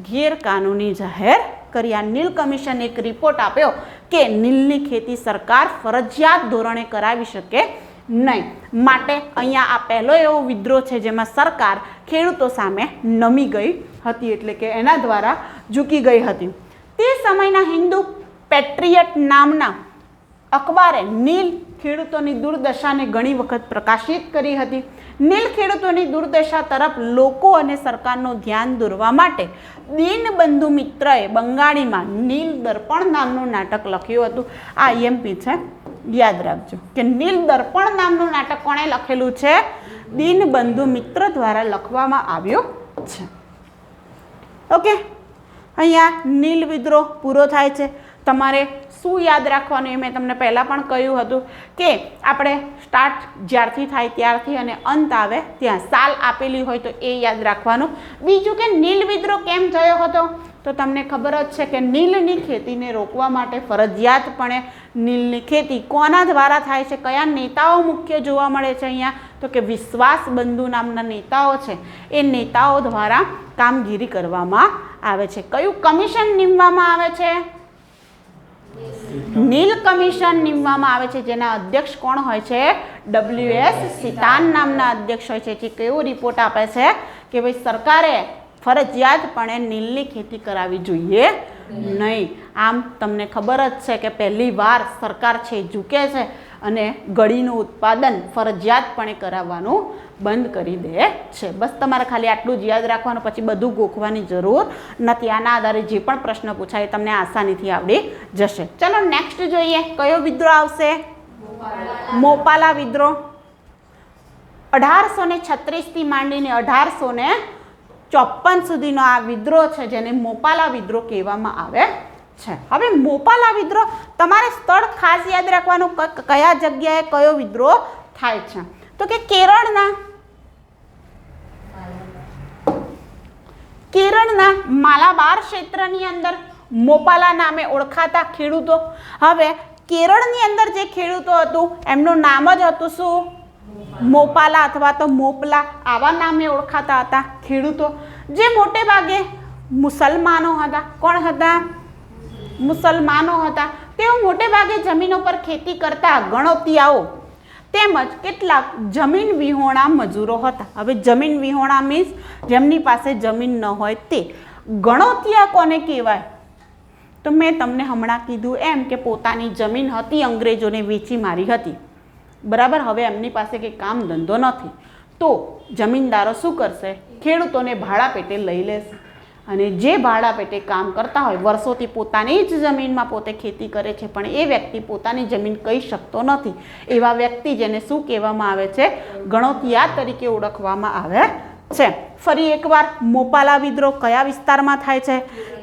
ગેરકાનૂની જાહેર કરી. આ નીલ કમિશન એક રિપોર્ટ આપ્યો કે નીલની ખેતી સરકાર ફરજિયાત ધોરણે કરાવી શકે નહીં. માટે અહીંયા આ પહેલો એવો વિદ્રોહ છે જેમાં સરકાર ખેડૂતો સામે નમી ગઈ હતી, એટલે કે એના દ્વારા ઝૂકી ગઈ હતી. તે સમયના હિન્દુ પેટ્રિયટ નામના અખબારે નીલ ખેડૂતોની દુર્દશાને ઘણી વખત પ્રકાશિત કરી હતી. નીલ ખેડૂતોની દુર્દશા તરફ લોકો અને સરકારનું ધ્યાન દોરવા માટે દીનબંધુ મિત્રએ બંગાળીમાં નીલ દર્પણ નામનું નાટક લખ્યું હતું. આ IMP છે, યાદ રાખજો કે નીલ દર્પણ નામનું નાટક કોણે લખેલું છે? દીનબંધુ મિત્ર દ્વારા લખવામાં આવ્યું છે. ઓકે, અહીંયા નીલ વિદ્રોહ પૂરો થાય છે. તમારે શું યાદ રાખવાનું એ મેં તમને પહેલાં પણ કહ્યું હતું કે આપણે સ્ટાર્ટ જ્યારથી થાય ત્યારથી અને અંત આવે ત્યાં સાલ આપેલી હોય તો એ યાદ રાખવાનું. બીજું કે નીલ વિદ્રોહ કેમ થયો હતો તો તમને ખબર જ છે કે નીલની ખેતીને રોકવા માટે ફરજિયાતપણે નીલની ખેતી કોના દ્વારા થાય છે? કયા નેતાઓ મુખ્ય જોવા મળે છે અહીંયા? તો કે વિશ્વાસ બંધુ નામના નેતાઓ છે, એ નેતાઓ દ્વારા કામગીરી કરવામાં આવે છે. કયું કમિશન નીમવામાં આવે છે? નીલ કમિશન નીમવામાં આવે છે, જેના અધ્યક્ષ કોણ હોય છે? W.S. સીતાન નામના અધ્યક્ષ હોય છે. જે કેવો રિપોર્ટ આપે છે કે ભાઈ સરકારે ફરજિયાતપણે નીલની ખેતી કરાવી જોઈએ નહીં. આમ તમને ખબર જ છે કે પહેલી વાર સરકાર છે ઝૂકે છે અને ગળીનું ઉત્પાદન ફરજિયાતપણે કરાવવાનું બંધ કરી દે છે. બસ તમારે ખાલી આટલું જ યાદ રાખવાનું, પછી બધું ગોખવાની જરૂર નથી. આના આધારે જે પણ પ્રશ્ન પૂછાય તમને આસાનીથી આવડી જશે. ચલો નેક્સ્ટ જોઈએ, કયો વિદ્રોહ આવશે? મોપાલા વિદ્રોહ. 1836 થી માંડીને 1854 સુધીનો આ વિદ્રોહ છે, જેને મોપાલા વિદ્રોહ કહેવામાં આવે છે. હવે મોપાલા વિદ્રોહ તમારે સ્થળ ખાસ યાદ રાખવાનું, કયા જગ્યાએ કયો વિદ્રોહ થાય છે. તો કે કેરળના માલાબાર ક્ષેત્રની અંદર મોપાલા નામે ઓળખાતા ખેડૂતો. હવે કેરળની અંદર જે ખેડૂતો હતું એમનું નામ જ હતું શું? મોપાલા અથવા તો મોપલા, આવા નામે ઓળખાતા હતા ખેડૂતો, જે મોટે ભાગે મુસલમાનો હતા. કોણ હતા? મુસલમાનો હતા. તેઓ મોટે ભાગે જમીનો પર ખેતી કરતા ગણોતિયાઓ તેમજ કેટલાક જમીન વિહોણા મજૂરો હતા. હવે જમીન વિહોણા મીન્સ જેમની પાસે જમીન ન હોય તે. ગણોતિયા કોને કહેવાય? તો મેં તમને હમણાં કીધું એમ કે પોતાની જમીન હતી અંગ્રેજોને વેચી મારી હતી, બરાબર. હવે એમની પાસે કંઈ કામ ધંધો નથી, તો જમીનદારો શું કરશે? ખેડૂતોને ભાડા પેટે લઈ લેશે, અને જે ભાડા પેટે કામ કરતા હોય, વર્ષોથી પોતાની જ જમીનમાં પોતે ખેતી કરે છે, પણ એ વ્યક્તિ પોતાની જમીન કહી શકતો નથી, એવા વ્યક્તિ જેને શું કહેવામાં આવે છે? ગણોતિયા તરીકે ઓળખવામાં આવે છે. ફરી એકવાર, મોપાલા વિદ્રોહ કયા વિસ્તારમાં થાય છે?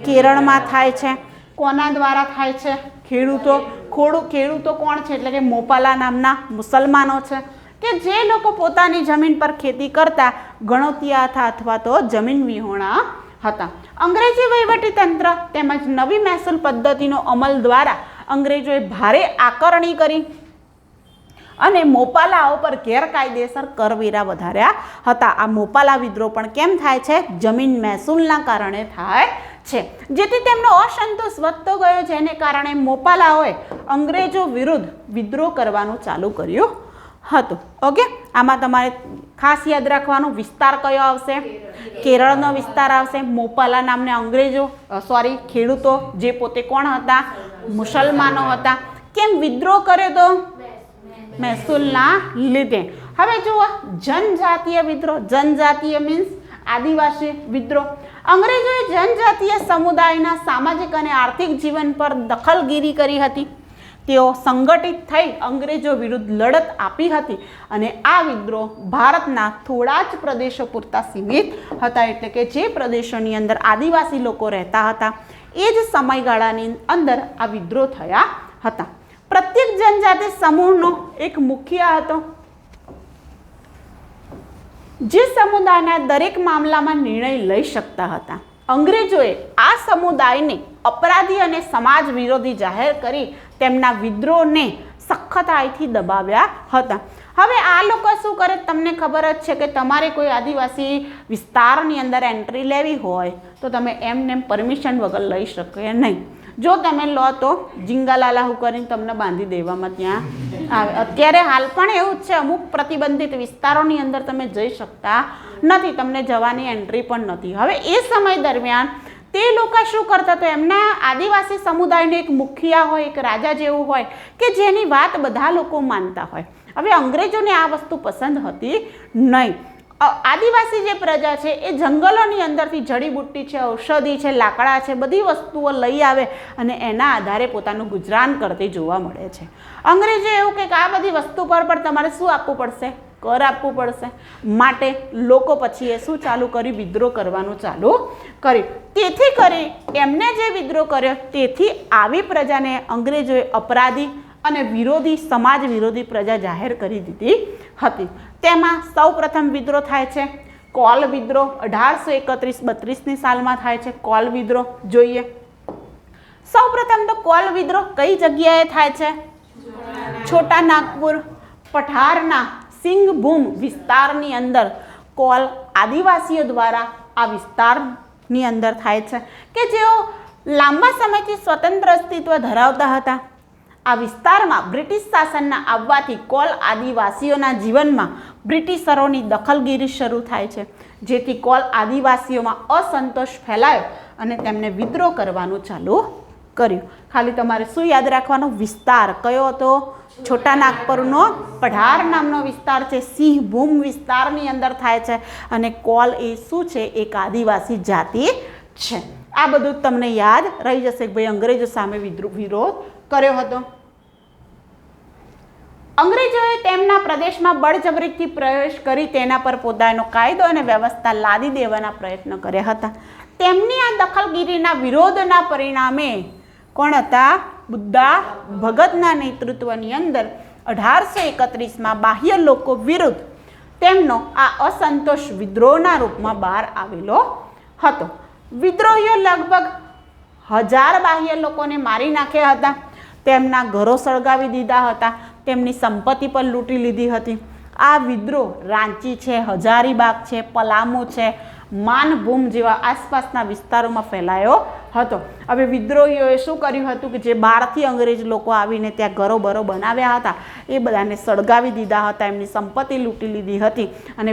કેરળમાં થાય છે. કોના દ્વારા થાય છે? ખેડૂતો કોણ છે? એટલે કે મોપાલા નામના મુસલમાનો છે, કે જે લોકો પોતાની જમીન પર ખેતી કરતા ગણોતિયા હતા અથવા તો જમીન વિહોણા હતા. અંગ્રેજી વહીવટીતંત્ર તેમજ નવી મહેસૂલ પદ્ધતિનો અમલ દ્વારા અંગ્રેજોએ ભારે આકરણી કરી અને મોપાલાઓ પર ગેરકાયદેસર કરવેરા વધાર્યા હતા. આ મોપાલા વિદ્રોહ પણ કેમ થાય છે? જમીન મહેસૂલના કારણે થાય છે, જેથી તેમનો અસંતોષ વધતો ગયો, જેને કારણે મોપાલાઓએ અંગ્રેજો વિરુદ્ધ વિદ્રોહ કરવાનું ચાલુ કર્યું હતું. ઓકે, આમાં તમારે ખાસ યાદ રાખવાનું વિસ્તાર કયો આવશે? કેરળનો વિસ્તાર આવશે. મોપાલા નામના ખેડૂતો જે પોતે કોણ હતા? મુસલમાનો હતા. કેમ વિદ્રોહ કર્યો તો? મહેસૂલના લીધે. હવે જુઓ, જનજાતીય વિદ્રોહ. જનજાતીય મીન્સ આદિવાસી વિદ્રોહ. અંગ્રેજોએ જનજાતીય સમુદાયના સામાજિક અને આર્થિક જીવન પર દખલગીરી કરી હતી. તેઓ સંગઠિત થઈ અંગ્રેજો વિરુદ્ધ લડત આપી હતી, અને આ વિદ્રોહ ભારતના થોડા જ પ્રદેશો પૂરતા સીમિત હતા. એટલે કે જે પ્રદેશોની અંદર આદિવાસી લોકો રહેતા હતા એ જ સમયગાળાની અંદર આ વિદ્રોહ થયા હતા. પ્રત્યેક જનજાતિ સમૂહનો એક મુખિયા હતો, જે સમુદાયના દરેક મામલામાં નિર્ણય લઈ શકતા હતા. અંગ્રેજોએ આ સમુદાયને અપરાધી અને સમાજ વિરોધી જાહેર કરી તેમના વિદ્રોહને સખતાઈથી દબાવ્યા હતા. હવે આ લોકો શું કરે? તમને ખબર જ છે કે તમારે કોઈ આદિવાસી વિસ્તારની અંદર એન્ટ્રી લેવી હોય તો તમે એમને પરમિશન વગર લઈ શકો નહીં. જો તમે લો તો જીંગાલાલાહુ કરીને તમને બાંધી દેવામાં ત્યાં આવે. અત્યારે હાલ પણ એવું જ છે, અમુક પ્રતિબંધિત વિસ્તારોની અંદર તમે જઈ શકતા નથી, તમને જવાની એન્ટ્રી પણ નથી. હવે એ સમય દરમિયાન તે લોકો શું કરતા? તો એમના આદિવાસી સમુદાયનો એક મુખિયા હોય, એક રાજા જેવું હોય કે જેની વાત બધા લોકો માનતા હોય. હવે અંગ્રેજોને આ વસ્તુ પસંદ હતી નહીં. આદિવાસી જે પ્રજા છે એ જંગલોની અંદરથી જડીબુટ્ટી છે, ઔષધિ છે, લાકડા છે, બધી વસ્તુઓ લઈ આવે અને એના આધારે પોતાનું ગુજરાન કરતી જોવા મળે છે. અંગ્રેજો એવું કે આ બધી વસ્તુ પર પણ તમારે શું આપવું પડશે? કર આપવું પડશે. માટે લોકો પછી એ શું ચાલુ કર્યું? વિદ્રોહ કરવાનું ચાલુ કર્યું. તેથી કરી એમને જે વિદ્રોહ કર્યો તેથી આવી પ્રજાને અંગ્રેજોએ અપરાધી અને વિરોધી, સમાજ વિરોધી પ્રજા જાહેર કરી દીધી હતી. તેમાં સૌ પ્રથમ વિદ્રોહ થાય છે કોલ વિદ્રોહ. 1831-32ની સાલમાં થાય છે કોલ વિદ્રોહ. જોઈએ, સૌ પ્રથમ તો કોલ વિદ્રોહ કઈ જગ્યાએ થાય છે? છોટા નાગપુર પઠારના સિંઘભૂમ વિસ્તારની અંદર કોલ આદિવાસીઓ દ્વારા આ વિસ્તારની અંદર થાય છે, કે જેઓ લાંબા સમયથી સ્વતંત્ર અસ્તિત્વ ધરાવતા હતા. આ વિસ્તારમાં બ્રિટિશ શાસનના આવવાથી કોલ આદિવાસીઓના જીવનમાં બ્રિટિશરોની દખલગીરી શરૂ થાય છે, જેથી કોલ આદિવાસીઓમાં અસંતોષ ફેલાયો અને તેમને વિદ્રોહ કરવાનું ચાલુ કર્યું. ખાલી તમારે શું યાદ રાખવાનું? વિસ્તાર કયો હતો? છોટા નાગપુરનો પઢાર નામનો વિસ્તાર છે, સિંહભૂમ વિસ્તારની અંદર થાય છે અને કોલ એ શું છે? એક આદિવાસી જાતિ છે. આ બધું તમને યાદ રહી જશે કે ભાઈ અંગ્રેજો સામે વિરોધ કર્યો હતો. અંગ્રેજોએ તેમના પ્રદેશમાં બળજબરીથી પ્રવેશ કરી તેના પર પોતાનો કાયદો અને વ્યવસ્થા લાદી દેવાના પ્રયત્ન કર્યા હતા. તેમની આ દખલગીરીના વિરોધના પરિણામે કોણ હતા? બુદ્ધા ભગતના નેતૃત્વની અંદર 1831માં બાહ્ય લોકો વિરુદ્ધ તેમનો આ અસંતોષ વિદ્રોહના રૂપમાં બહાર આવેલો હતો. વિદ્રોહીઓ લગભગ 1000 બાહ્ય લોકોને મારી નાખ્યા હતા, તેમના ઘરો સળગાવી દીધા હતા, તેમની સંપત્તિ પર લૂંટી લીધી હતી. આ વિદ્રોહ રાંચી છે, હજારીબાગ છે, પલામુ છે, માનભૂમ જેવા આસપાસના વિસ્તારોમાં ફેલાયો હતો. હવે વિદ્રોહીઓએ શું કર્યું હતું કે જે બહારથી અંગ્રેજ લોકો આવીને ત્યાં ઘરો બરો બનાવ્યા હતા એ બધાને સળગાવી દીધા હતા, એમની સંપત્તિ લૂંટી લીધી હતી અને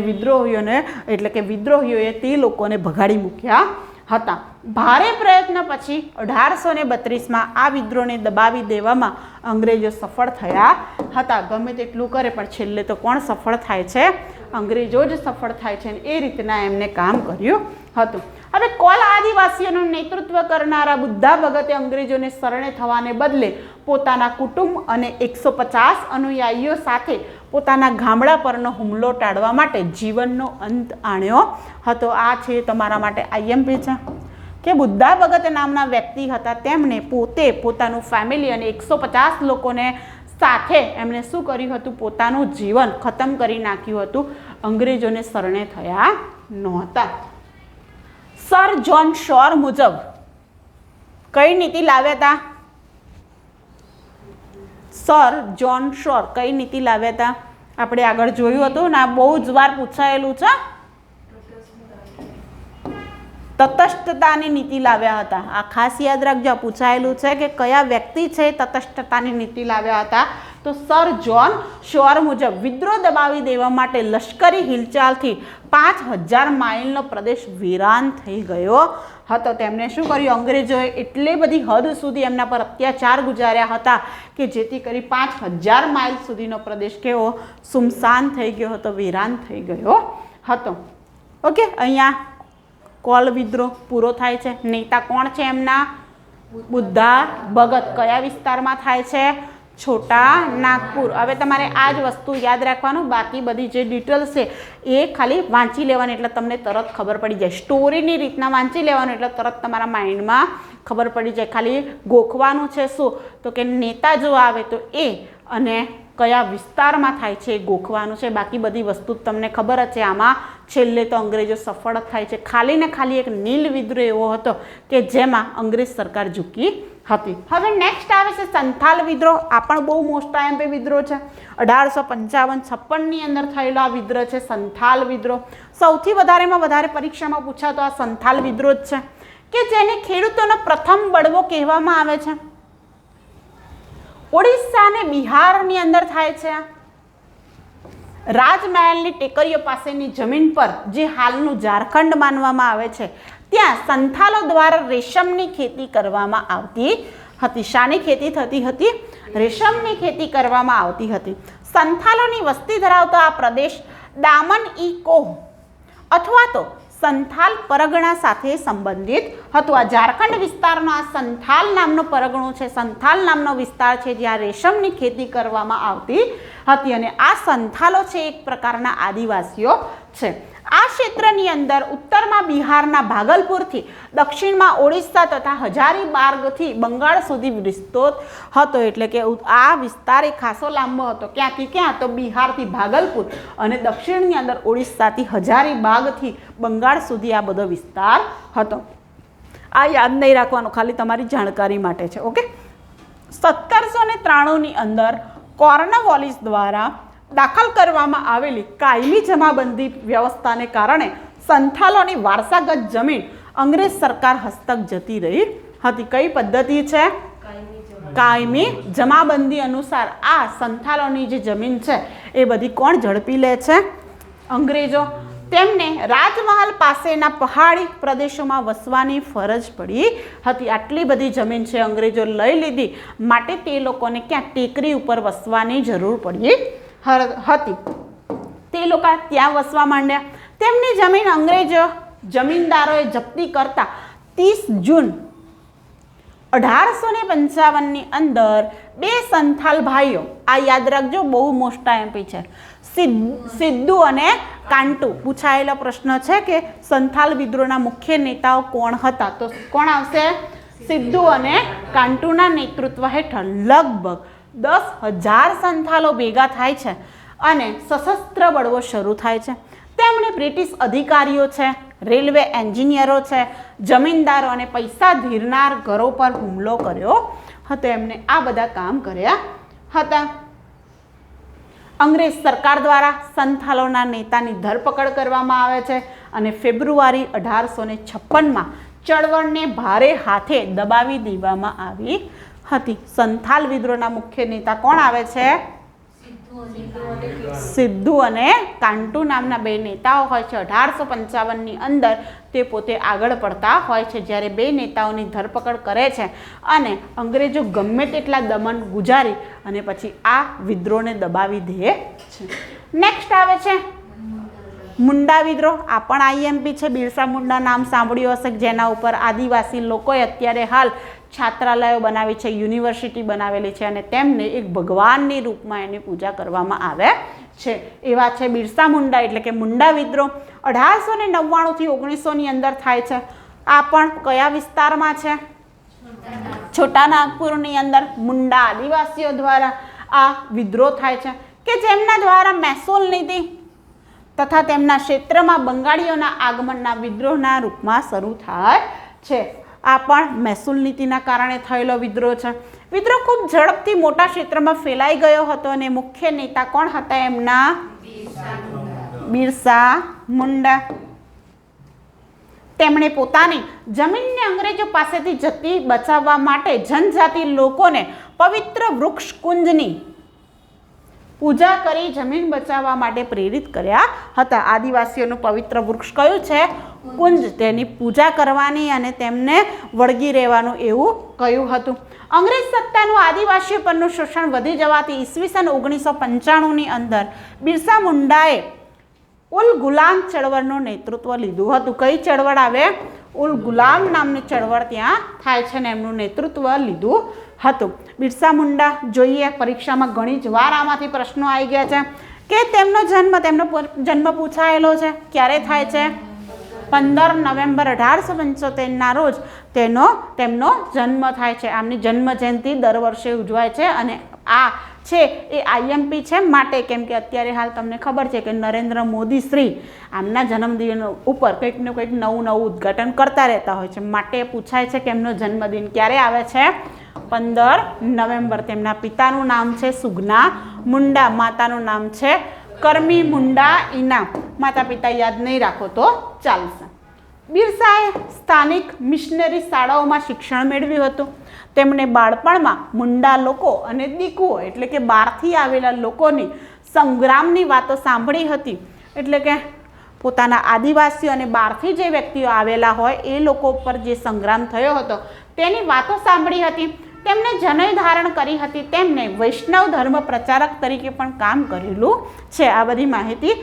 વિદ્રોહીઓએ તે લોકોને ભગાડી મૂક્યા હતા. ભારે પ્રયત્ન પછી 1832માં આ વિદ્રોહને દબાવી દેવામાં અંગ્રેજો સફળ થયા હતા. ગમે તેટલું કરે પણ છેલ્લે તો કોણ સફળ થાય છે? અંગ્રેજો જ સફળ થાય છે. એ રીતના એમને કામ કર્યું હતું. હવે કોલ આદિવાસીઓનું નેતૃત્વ કરનારા બુદ્ધા ભગતે અંગ્રેજોને શરણે થવાને બદલે પોતાના કુટુંબ અને 150 અનુયાયીઓ સાથે પોતાના ગામડા પરનો હુમલો ટાળવા માટે જીવનનો અંત આણ્યો હતો. આ છે તમારા માટે આઈએમપી છે કે બુદ્ધા ભગત નામના વ્યક્તિ હતા, તેમણે પોતાનું ફેમિલી અને 150 લોકોને સાથે એમણે શું કર્યું હતું? પોતાનું જીવન ખતમ કરી નાખ્યું હતું. અંગ્રેજોને શરણે થયા નહોતા. સર જ્હોન શોર મુજબ કઈ નીતિ લાવ્યા હતા? સર જ્હોન શોર કઈ નીતિ લાવ્યા હતા? આપણે આગળ જોયું હતું ને, આ બહુ જ વાર પૂછાયેલું છે. તટસ્થતાની નીતિ લાવ્યા હતા. આ ખાસ યાદ રાખજો, પૂછાયેલું છે કે કયા વ્યક્તિ છે તટસ્થતાની નીતિ લાવ્યા હતા? તો સર જ્હોન શોર મુજબ વિદ્રોહ દબાવી દેવા માટે લશ્કરી હિલચાલથી 5000 માઇલનો પ્રદેશ વિરાન થઈ ગયો હતો. તેમણે શું કર્યું? અંગ્રેજોએ એટલી બધી હદ સુધી એમના પર અત્યાચાર ગુજાર્યા હતા કે જેથી કરી 5000 માઇલ સુધીનો પ્રદેશ કેવો? સુમસાન થઈ ગયો હતો, વિરાન થઈ ગયો હતો. ઓકે, અહીંયા કોલ વિદ્રોહ પૂરો થાય છે. નેતા કોણ છે એમના? બુદ્ધા ભગત. કયા વિસ્તારમાં થાય છે? છોટા નાગપુર. હવે તમારે આ જ વસ્તુ યાદ રાખવાનું, બાકી બધી જે ડિટેલ્સ છે એ ખાલી વાંચી લેવાની એટલે તમને તરત ખબર પડી જાય. સ્ટોરીની રીતના વાંચી લેવાનું એટલે તરત તમારા માઇન્ડમાં ખબર પડી જાય. ખાલી ગોખવાનું છે શું? તો કે નેતા જો આવે તો એ અને કયા વિસ્તારમાં થાય છે એ ગોખવાનું છે. બાકી બધી વસ્તુ તમને ખબર જ છે. આમાં છેલ્લે તો અંગ્રેજો સફળ થાય છે. ખાલી ને ખાલી એક નીલ વિદ્રોહ એવો હતો કે જેમાં અંગ્રેજ સરકાર ઝૂકી હતી. હવે નેક્સ્ટ આવે છે સંથાલ વિદ્રોહ. આ પણ બહુ મોસ્ટ આઈએમપી વિદ્રોહ છે. 1855-56ની અંદર થયેલો આ વિદ્રોહ છે સંથાલ વિદ્રોહ. સૌથી વધારેમાં વધારે પરીક્ષામાં પૂછાતો આ સંથાલ વિદ્રોહ છે કે જેને ખેડૂતોનો પ્રથમ બળવો કહેવામાં આવે છે. ઓડિશા અને બિહારની અંદર થાય છે. રાજમહેલની ટેકરીઓ પાસેની જમીન પર જે હાલનું ઝારખંડ માનવામાં આવે છે ત્યાં સંથાલો દ્વારા રેશમની ખેતી કરવામાં આવતી હતી. શાની ખેતી થતી હતી? રેશમની ખેતી કરવામાં આવતી હતી. સંથાલોની વસ્તી ધરાવતો આ પ્રદેશ દામન ઈ કોહ અથવા તો સંથાલ પરગણા સાથે સંબંધિત હતો. આ ઝારખંડ વિસ્તારનો આ સંથાલ નામનો પરગણો છે, સંથાલ નામનો વિસ્તાર છે જ્યાં રેશમની ખેતી કરવામાં આવતી હતી. અને આ સંથાલો છે એક પ્રકારના આદિવાસીઓ છે. આ ક્ષેત્રની અંદર ઉત્તરમાં બિહારના ભાગલપુરથી દક્ષિણમાં ઓડિશા તથા હજારીબાગથી બંગાળ સુધી વિસ્તૃત હતો. એટલે કે આ વિસ્તાર એ ખાસો લાંબો હતો. ક્યાંથી ક્યાં? તો બિહારથી ભાગલપુર અને દક્ષિણની અંદર ઓડિશાથી હજારીબાગથી બંગાળ સુધી આ બધો વિસ્તાર હતો. આ યાદ નહીં રાખવાનું, ખાલી તમારી જાણકારી માટે છે. ઓકે, 1793ની અંદર કોર્નવોલિસ દ્વારા દાખલ કરવામાં આવેલી કાયમી જમાબંધી વ્યવસ્થાને કારણે સંથાલોની વારસાગત જમીન અંગ્રેજ સરકાર હસ્તક જતી રહી હતી. કઈ પદ્ધતિ છે? કાયમી જમાબંધી અનુસાર આ સંથાલોની જે જમીન છે એ બધી કોણ ઝડપી લે છે? અંગ્રેજો. તેમને રાજમહલ પાસેના પહાડી પ્રદેશોમાં વસવાની ફરજ પડી હતી. આટલી બધી જમીન છે અંગ્રેજો લઈ લીધી, માટે તે લોકોને ક્યાં ટેકરી ઉપર વસવાની જરૂર પડી હતી. તે લોકો ત્યાં વસવા માંડ્યા. તેમની જમીન અંગ્રેજો જમીનદારોએ જપ્તી કરતા 30 જૂન 1855ની અંદર 2 સંથાલ ભાઈઓ, આ યાદ રાખજો, બહુ મોસ્ટ એમપી છે, સિદ્ધુ અને કાંટુ. પૂછાયેલો પ્રશ્ન છે કે સંથાલ વિદ્રોહના મુખ્ય નેતાઓ કોણ હતા? તો કોણ આવશે? સિદ્ધુ અને કાંટુના નેતૃત્વ હેઠળ લગભગ 10,000 સંથાલો ભેગા થાય છે અને સશસ્ત્ર બળવો શરૂ થાય છે. તેમણે બ્રિટિશ અધિકારીઓ છે, રેલવે એન્જિનિયરો છે, જમીનદારો અને પૈસા ધીરનાર ઘરો પર હુમલો કર્યો હતો. એમને આ બધા કામ કર્યા હતા. અંગ્રેજ સરકાર દ્વારા સંથાલોના નેતાની ધરપકડ કરવામાં આવે છે અને ફેબ્રુઆરી 1856માં ચળવળને ભારે હાથે દબાવી દેવામાં આવી હતી. સંથાલ વિદ્રોહના મુખ્ય નેતા કોણ આવે છે? સિદ્ધુ અને કાંટુ નામના 2 નેતાઓ હોય છે. 1855ની અંદર તે પોતે આગળ પડતા હોય છે, જ્યારે 2 નેતાઓની ધરપકડ કરે છે અને અંગ્રેજો ગમે તેટલા દમન ગુજારી અને પછી આ વિદ્રોહને દબાવી દે છે. નેક્સ્ટ આવે છે મુંડા વિદ્રોહ. આ પણ આઈએમપી છે. બિરસા મુંડા નામ સાંભળ્યું હશે, જેના ઉપર આદિવાસી લોકોએ અત્યારે હાલ છાત્રાલયો બનાવી છે, યુનિવર્સિટી બનાવેલી છે અને તેમને એક ભગવાનની રૂપમાં એની પૂજા કરવામાં આવે છે. એવા છે બિરસા મુંડા, એટલે કે મુંડા વિદ્રોહ. 1899 થી 1900ની અંદર થાય છે. આ પણ કયા વિસ્તારમાં છે? છોટા નાગપુરની અંદર મુંડા આદિવાસીઓ દ્વારા આ વિદ્રોહ થાય છે કે જેમના દ્વારા મહેસૂલ નીતિ તથા તેમના ક્ષેત્રમાં બંગાળીઓના આગમનના વિદ્રોહના રૂપમાં શરૂ થાય છે. આ પણ મહેસૂલ નીતિના કારણે થયેલો વિદ્રોહ છે. વિદ્રોહ ખૂબ ઝડપથી મોટા ક્ષેત્રમાં ફેલાઈ ગયો હતો અને મુખ્ય નેતા કોણ હતા એમના? બિરસા મુંડા. તેમણે પોતાની જમીનને અંગ્રેજો પાસેથી જતી બચાવવા માટે જનજાતિ લોકોને પવિત્ર વૃક્ષ કુંજની પૂજા કરી જમીન બચાવવા માટે પ્રેરિત કર્યા હતા. આદિવાસીઓનું પવિત્ર વૃક્ષ કયું છે? કુંજ. તેની પૂજા કરવાની અને તેમને વળગી રહેવાનું એવું કહ્યું હતું. અંગ્રેજ સત્તાનું આદિવાસીઓ પરનું શોષણ વધી જવાથી ઈસવીસન 1995ની અંદર બિરસા મુંડાએ ઉલ ગુલામ ચળવળનું નેતૃત્વ લીધું હતું. કઈ ચળવળ આવે? ઉલ ગુલામ નામની ચળવળ ત્યાં થાય છે ને એમનું નેતૃત્વ લીધું હતું. બિરસા મુંડા જોઈએ, પરીક્ષામાં ઘણી જ વાર આમાંથી પ્રશ્નો આવી ગયા છે કે તેમનો જન્મ પૂછાયેલો છે. ક્યારે થાય છે? 15 નવેમ્બર 1875ના રોજ તેમનો જન્મ થાય છે. આમની જન્મ જયંતિ દર વર્ષે ઉજવાય છે અને આ છે એ આઈએમપી છે માટે, કેમ કે અત્યારે હાલ તમને ખબર છે કે નરેન્દ્ર મોદી શ્રી આમના જન્મદિન ઉપર કંઈક ને કંઈક નવું ઉદ્ઘાટન કરતા રહેતા હોય છે, માટે પૂછાય છે કે એમનો જન્મદિન ક્યારે આવે છે? 15 નવેમ્બર. તેમના પિતાનું નામ છે સુગના મુંડા, માતાનું નામ છે કરમી મુંડા ઇનામ. માતા પિતા યાદ નહીં રાખો તો ચાલશે. બિરસાએ સ્થાનિક મિશનરી શાળાઓમાં શિક્ષણ મેળવ્યું હતું. તેમણે બાળપણમાં મુંડા લોકો અને દીકુઓ એટલે કે બહારથી આવેલા લોકોની સંગ્રામની વાતો સાંભળી હતી. એટલે કે પોતાના આદિવાસીઓ અને બહારથી જે વ્યક્તિઓ આવેલા હોય એ લોકો પર જે સંગ્રામ થયો હતો તેની વાતો સાંભળી હતી. તેમણે જનોઈ ધારણ કરી હતી. તેમને વૈષ્ણવ ધર્મ પ્રચારક તરીકે પણ કામ કરેલું છે. આ બધી માહિતી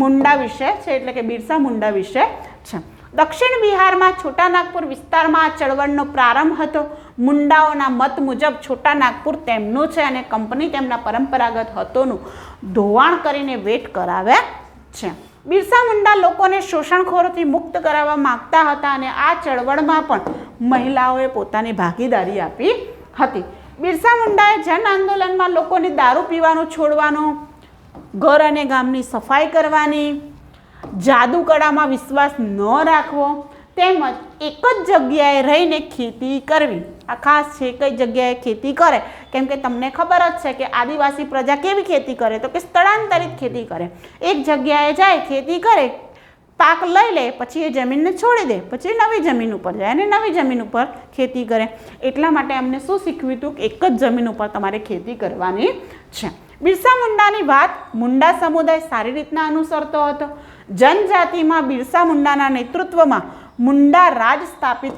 મુંડા વિશે છે, એટલે કે બિરસા મુંડા વિશે છે. દક્ષિણ બિહારમાં છોટા નાગપુર વિસ્તારમાં આ ચળવળનો પ્રારંભ હતો. મુંડાઓના મત મુજબ છોટા નાગપુર તેમનું છે અને કંપની તેમના પરંપરાગત હતોનું ધોવાણ કરીને વેટ કરાવે છે. બિરસા મુંડા લોકોને શોષણખોરોથી મુક્ત કરાવવા માંગતા હતા અને આ ચળવળમાં પણ મહિલાઓએ પોતાની ભાગીદારી આપી હતી. બિરસા મુંડાએ જન આંદોલનમાં લોકોને દારૂ પીવાનું છોડવાનું, ઘર અને ગામની સફાઈ કરવાની, જાદુ કળામાં વિશ્વાસ ન રાખવો તેમજ એક જ જગ્યાએ રહીને ખેતી કરવી. આ ખાસ છે, કઈ જગ્યાએ ખેતી કરે, કેમ કે તમને ખબર જ છે કે આદિવાસી પ્રજા કેવી ખેતી કરે, તો કે સ્થળાંતરિત ખેતી કરે. એક જગ્યાએ જાય, ખેતી કરે, પાક લઈ લે, પછી એ જમીનને છોડી દે, પછી નવી જમીન ઉપર જાય અને નવી જમીન ઉપર ખેતી કરે. એટલા માટે અમને શું શીખવ્યું હતું કે એક જ જમીન ઉપર તમારે ખેતી કરવાની છે. બિરસા મુંડાની વાત મુંડા સમુદાય સારી રીતના અનુસરતો હતો. જનજાતિમાં બિરસા મુંડાના નેતૃત્વમાં મુંડા રાજ સ્થાપિત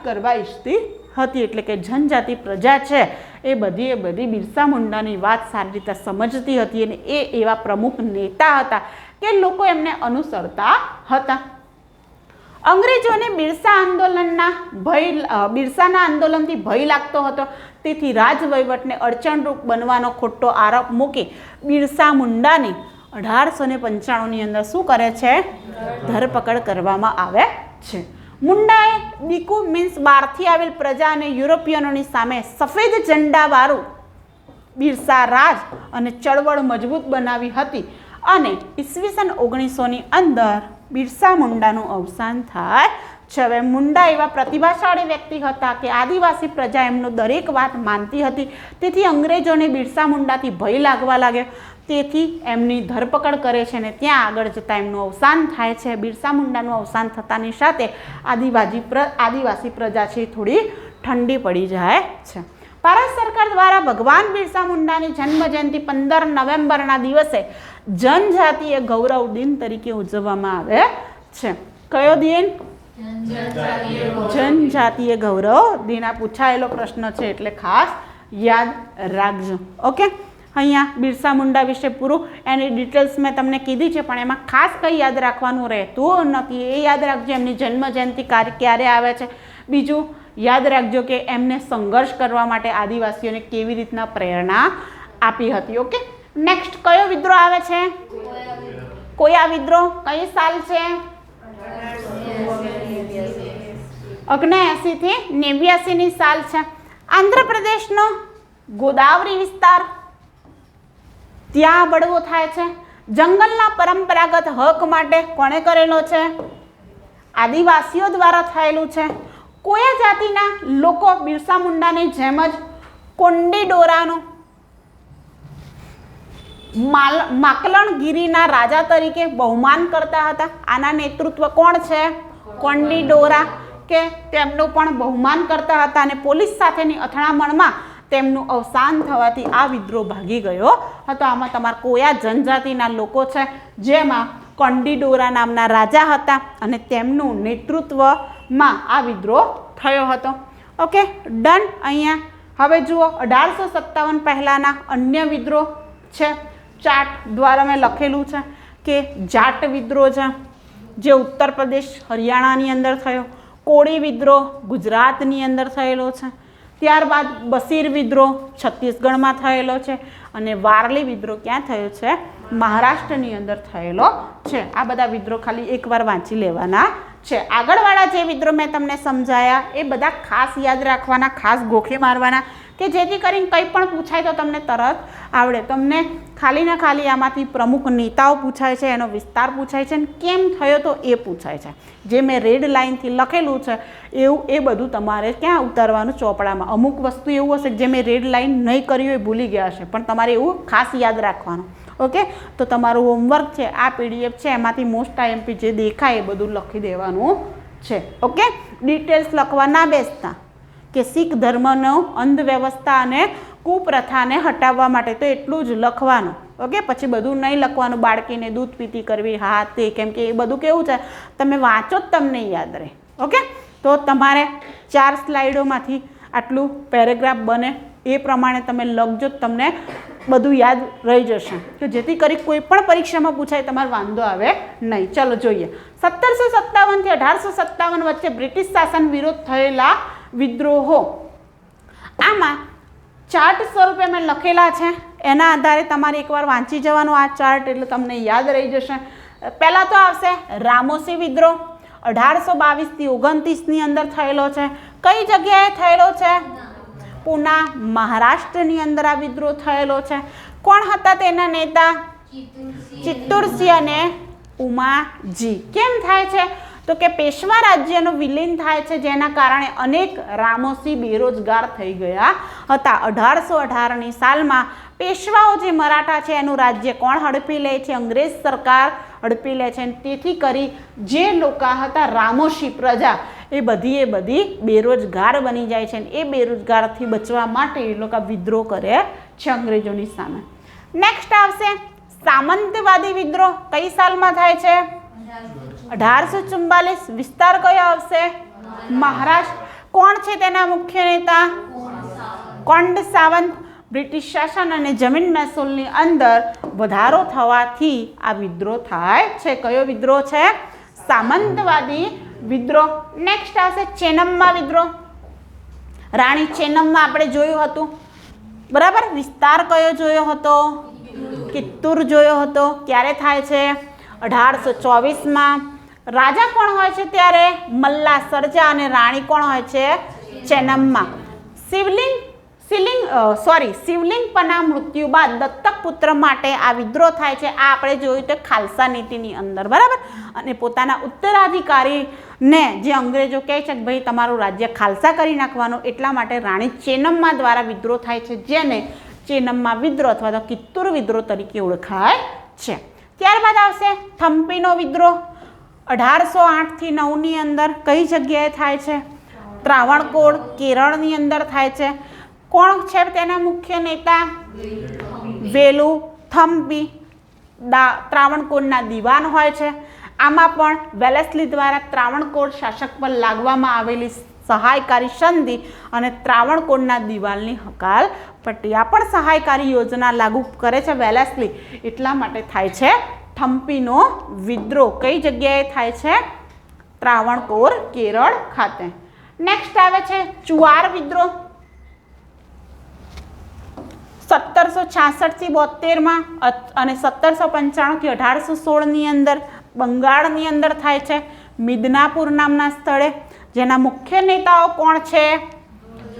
કરવા ઈચ્છતી હતી. એટલે કે જનજાતિ પ્રજા છે એ બધી બિરસા મુંડાની વાત સારી રીતે સમજતી હતી અને એ એવા પ્રમુખ નેતા હતા કે લોકો એમને અનુસરતા હતા. અંગ્રેજોને બિરસાના આંદોલનથી ભય લાગતો હતો, તેથી રાજવહીવટને અડચણરૂપ બનવાનો ખોટો આરોપ મૂકી બિરસા મુંડાની 1895ની અંદર શું કરે છે? ધરપકડ કરવામાં આવે છે. મુંડાએ દીકુ મીન્સ બહારથી આવેલ પ્રજા અને યુરોપિયનોની સામે સફેદ ઝંડાવાળું બિરસા રાજ અને ચળવળ મજબૂત બનાવી હતી અને ઈસવીસન 1900ની અંદર બિરસા મુંડાનું અવસાન થાય છે. હવે મુંડા એવા પ્રતિભાશાળી વ્યક્તિ હતા કે આદિવાસી પ્રજા એમનો દરેક વાત માનતી હતી, તેથી અંગ્રેજોને બિરસા મુંડાથી ભય લાગવા લાગ્યો, તેથી એમની ધરપકડ કરે છે અને ત્યાં આગળ જતાં એમનું અવસાન થાય છે. બિરસા મુંડાનું અવસાન થતાની સાથે આદિવાસી પ્રજા છે થોડી ઠંડી પડી જાય છે. ભારત સરકાર દ્વારા ભગવાન બિરસા મુંડાની જન્મજયંતિ 15 નવેમ્બરના દિવસે જનજાતીય ગૌરવ દિન તરીકે ઉજવવામાં આવે છે. કયો દિન? જનજાતીય ગૌરવ દિન. આ પૂછાયેલો પ્રશ્ન છે એટલે ખાસ યાદ રાખજો. ઓકે, અહીંયા બિરસા મુંડા વિશે પૂરું એની ડિટેલ્સ મેં તમને કીધી છે, પણ એમાં ખાસ કંઈ યાદ રાખવાનું રહેતું નથી. એ યાદ રાખજો એમની જન્મજયંતિ ક્યારે આવે છે. બીજું યાદ રાખજો કે એમને સંઘર્ષ કરવા માટે આદિવાસીઓને કેવી રીતના પ્રેરણા આપી હતી. ઓકે, નેક્સ્ટ કયો વિદ્રોહ આવે છે? કોયા વિદ્રોહ. કઈ સાલ છે? 79 થી 89ની સાલ છે. આંધ્રપ્રદેશનો ગોદાવરી વિસ્તાર, ત્યાં બળવો થાય છે. જંગલના પરંપરાગત હક માટે કોણે કરેલો છે? આદિવાસીઓ દ્વારા થયેલું છે. કોયા જાતિના લોકો બિરસા મુંડાની જેમ જ કોંડીડોરાનું માકલણગીરીના રાજા તરીકે બહુમાન કરતા હતા. આના નેતૃત્વ કોણ છે? કોંડીડોરા, કે તેમનું પણ બહુમાન કરતા હતા અને પોલીસ સાથેની અથડામણમાં તેમનું અવસાન થવાથી આ વિદ્રોહ ભાગી ગયો હતો. આમાં તમારા કોયા જનજાતિના લોકો છે, જેમાં કોંડીડોરા નામના રાજા હતા અને તેમનું નેતૃત્વમાં આ વિદ્રોહ થયો હતો. Okay, done. અહીંયા હવે જુઓ 1857 પહેલાંના અન્ય વિદ્રોહ છે. ચાર્ટ દ્વારા મેં લખેલું છે કે જાટ વિદ્રોહ છે, જે ઉત્તર પ્રદેશ હરિયાણાની અંદર થયો. કોળી વિદ્રોહ ગુજરાતની અંદર થયેલો છે. ત્યારબાદ બસીર વિદ્રોહ છત્તીસગઢમાં થયેલો છે અને વારલી વિદ્રોહ ક્યાં થયો છે? મહારાષ્ટ્રની અંદર થયેલો છે. આ બધા વિદ્રોહ ખાલી એકવાર વાંચી લેવાના છે. આગળવાળા જે વિદ્રોહ મેં તમને સમજાયા એ બધા ખાસ યાદ રાખવાના, ખાસ ગોખી મારવાના, કે જેથી કરીને કંઈ પણ પૂછાય તો તમને તરત આવડે. તમને ખાલી ને ખાલી આમાંથી પ્રમુખ નેતાઓ પૂછાય છે, એનો વિસ્તાર પૂછાય છે અને કેમ થયો તો એ પૂછાય છે. જે મેં રેડ લાઇનથી લખેલું છે એવું એ બધું તમારે ક્યાં ઉતારવાનું? ચોપડામાં. અમુક વસ્તુ એવું હશે કે જે મેં રેડ લાઇન નહીં કરી હોય, ભૂલી ગયા હશે, પણ તમારે એવું ખાસ યાદ રાખવાનું. ઓકે, તો તમારું હોમવર્ક છે આ PDF છે, એમાંથી મોસ્ટ IMP જે દેખાય એ બધું લખી દેવાનું છે. ઓકે, ડિટેલ્સ લખવા ના બેસતા કે શીખ ધર્મનો અંધવ્યવસ્થા અને કુપ્રથાને હટાવવા માટે તો એટલું જ લખવાનું. ઓકે, પછી બધું નહીં લખવાનું. બાળકીને દૂધ પીતી કરવી, હા તે, કેમ કે એ બધું કેવું છે, તમે વાંચો જ તમને યાદ રહે. ઓકે, તો તમારે 4 સ્લાઇડોમાંથી આટલું પેરેગ્રાફ બને એ પ્રમાણે તમે લખજો, તમને બધું યાદ રહી જશે, કે જેથી કરી કોઈ પણ પરીક્ષામાં પૂછાય તમારે વાંધો આવે નહીં. ચલો જોઈએ. 1757 થી 1857 વચ્ચે બ્રિટિશ શાસન વિરોધ થયેલા વિદ્રોહો આમાં ચાર્ટ સ્વરૂપે મેં લખેલા છે. એના આધારે તમારે એકવાર વાંચી જવાનું આ ચાર્ટ, એટલે તમને યાદ રહી જશે. પહેલાં તો આવશે રામોસી વિદ્રોહ 1822 થી 29ની અંદર થયેલો છે. કઈ જગ્યાએ થયેલો છે? પૂના, મહારાષ્ટ્રની અંદર આ વિદ્રોહ થયેલો છે. કોણ હતા તેના નેતા? ચિત્તુરસિંહ અને ઉમાજી. કેમ થાય છે? તો કે પેશવા રાજ્યનું વિલીન થાય છે, જેના કારણે અનેક રામોસી બેરોજગાર થઈ ગયા હતા. 1818ની સાલમાં પેશવાઓ જે મરાઠા છે એનું રાજ્ય કોણ હડપી લે છે? અંગ્રેજ સરકાર હડપી લે છે. તેથી કરી જે લોકો હતા રામોસી પ્રજા એ બધી બેરોજગાર બની જાય છે. એ બેરોજગારથી બચવા માટે એ લોકો વિદ્રોહ કરે છે અંગ્રેજોની સામે. નેક્સ્ટ આવશે સામંતવાદી વિદ્રોહ કઈ સાલમાં થાય છે? 1844. વિસ્તાર કયો આવશે? મહારાષ્ટ્ર. કોણ છે તેના મુખ્ય નેતા? કોંડ સાવંત. બ્રિટિશ શાસન અને જમીન મહેસૂલની અંદર વધારો થવાથી આ વિદ્રોહ થાય છે. કયો વિદ્રોહ છે? સામંતવાદી વિદ્રોહ. નેક્સ્ટ આવશે ચેનમ્મા વિદ્રોહ. રાણી ચેન્નમ્મા આપણે જોયું હતું, બરાબર. વિસ્તાર કયો જોયો હતો? કિત્તુર જોયો હતો. ક્યારે થાય છે? 1824માં. રાજા કોણ હોય છે ત્યારે? મલ્લા સર્જા. અને રાણી કોણ હોય છે? ચેન્નમ્મા. શિવલિંગ પના મૃત્યુ બાદ દત્તક પુત્ર માટે આ વિદ્રોહ થાય છે. આ આપણે જોયું તો ખાલસા નીતિની અંદર, બરાબર. અને પોતાના ઉત્તરાધિકારીને જે અંગ્રેજો કહે છે કે ભાઈ તમારું રાજ્ય ખાલસા કરી નાખવાનું, એટલા માટે રાણી ચેન્નમ્મા દ્વારા વિદ્રોહ થાય છે, જેને ચેન્નમ્મા વિદ્રોહ અથવા તો કિત્તુર વિદ્રોહ તરીકે ઓળખાય છે. ત્યારબાદ આવશે થમ્પીનો વિદ્રોહ. 1808થી 9ની અંદર કઈ જગ્યાએ થાય છે? ત્રાવણકોર, કેરળની અંદર થાય છે. કોણ છે તેના મુખ્ય નેતા? વેલુ થમ્પી. ત્રાવણકોરના દિવાન હોય છે. આમાં પણ વેલેસ્લી દ્વારા ત્રાવણકોર શાસક પર લાગવામાં આવેલી સહાયકારી સંધિ અને ત્રાવણકોરના દિવાલની હકાલપટ્ટી, આ પણ સહાયકારી યોજના લાગુ કરે છે વેલેસ્લી, એટલા માટે થાય છે થમ્પીનો વિદ્રોહ. કઈ જગ્યાએ થાય છે? ત્રાવણકોર, કેરળ ખાતે. નેક્સ્ટ આવે છે ચુવાર વિદ્રોહ. 1766થી 72માં અને 1795થી 1816ની અંદર બંગાળની અંદર થાય છે, મિદનાપુર નામના સ્થળે. જેના મુખ્ય નેતાઓ કોણ છે?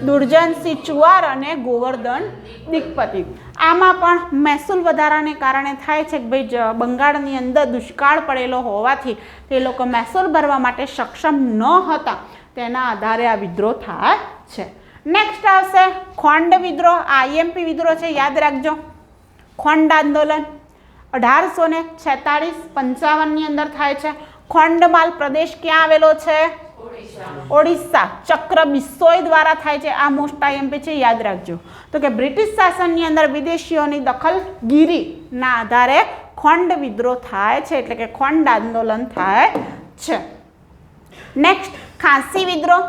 દુર્જનસિંહ ચુવાર અને ગોવર્ધન દિગ્પતિ. આમાં પણ મહેસૂલ વધારાને કારણે થાય છે કે ભાઈ બંગાળની અંદર દુષ્કાળ પડેલો હોવાથી તે લોકો મહેસૂલ ભરવા માટે સક્ષમ ન હતા, તેના આધારે આ વિદ્રોહ થાય છે. નેક્સ્ટ આવશે ખોંડ વિદ્રોહ. આઈએમપી વિદ્રોહ છે, યાદ રાખજો. ખોંડ આંદોલન 1846-55ની અંદર થાય છે. ખોંડમાલ પ્રદેશ ક્યાં આવેલો છે? ઓડિશા. ચક્ર બિસ્સોઈ દ્વારા થાય છે. આ મોસ્ટ આઈએમપી છે, યાદ રાખજો. તો કે બ્રિટિશ શાસનની અંદર વિદેશીઓની દખલગીરીના આધારે ખોંડ વિદ્રોહ થાય છે, એટલે કે ખોંડ આંદોલન થાય છે. નેક્સ્ટ ખાંસી વિદ્રોહ.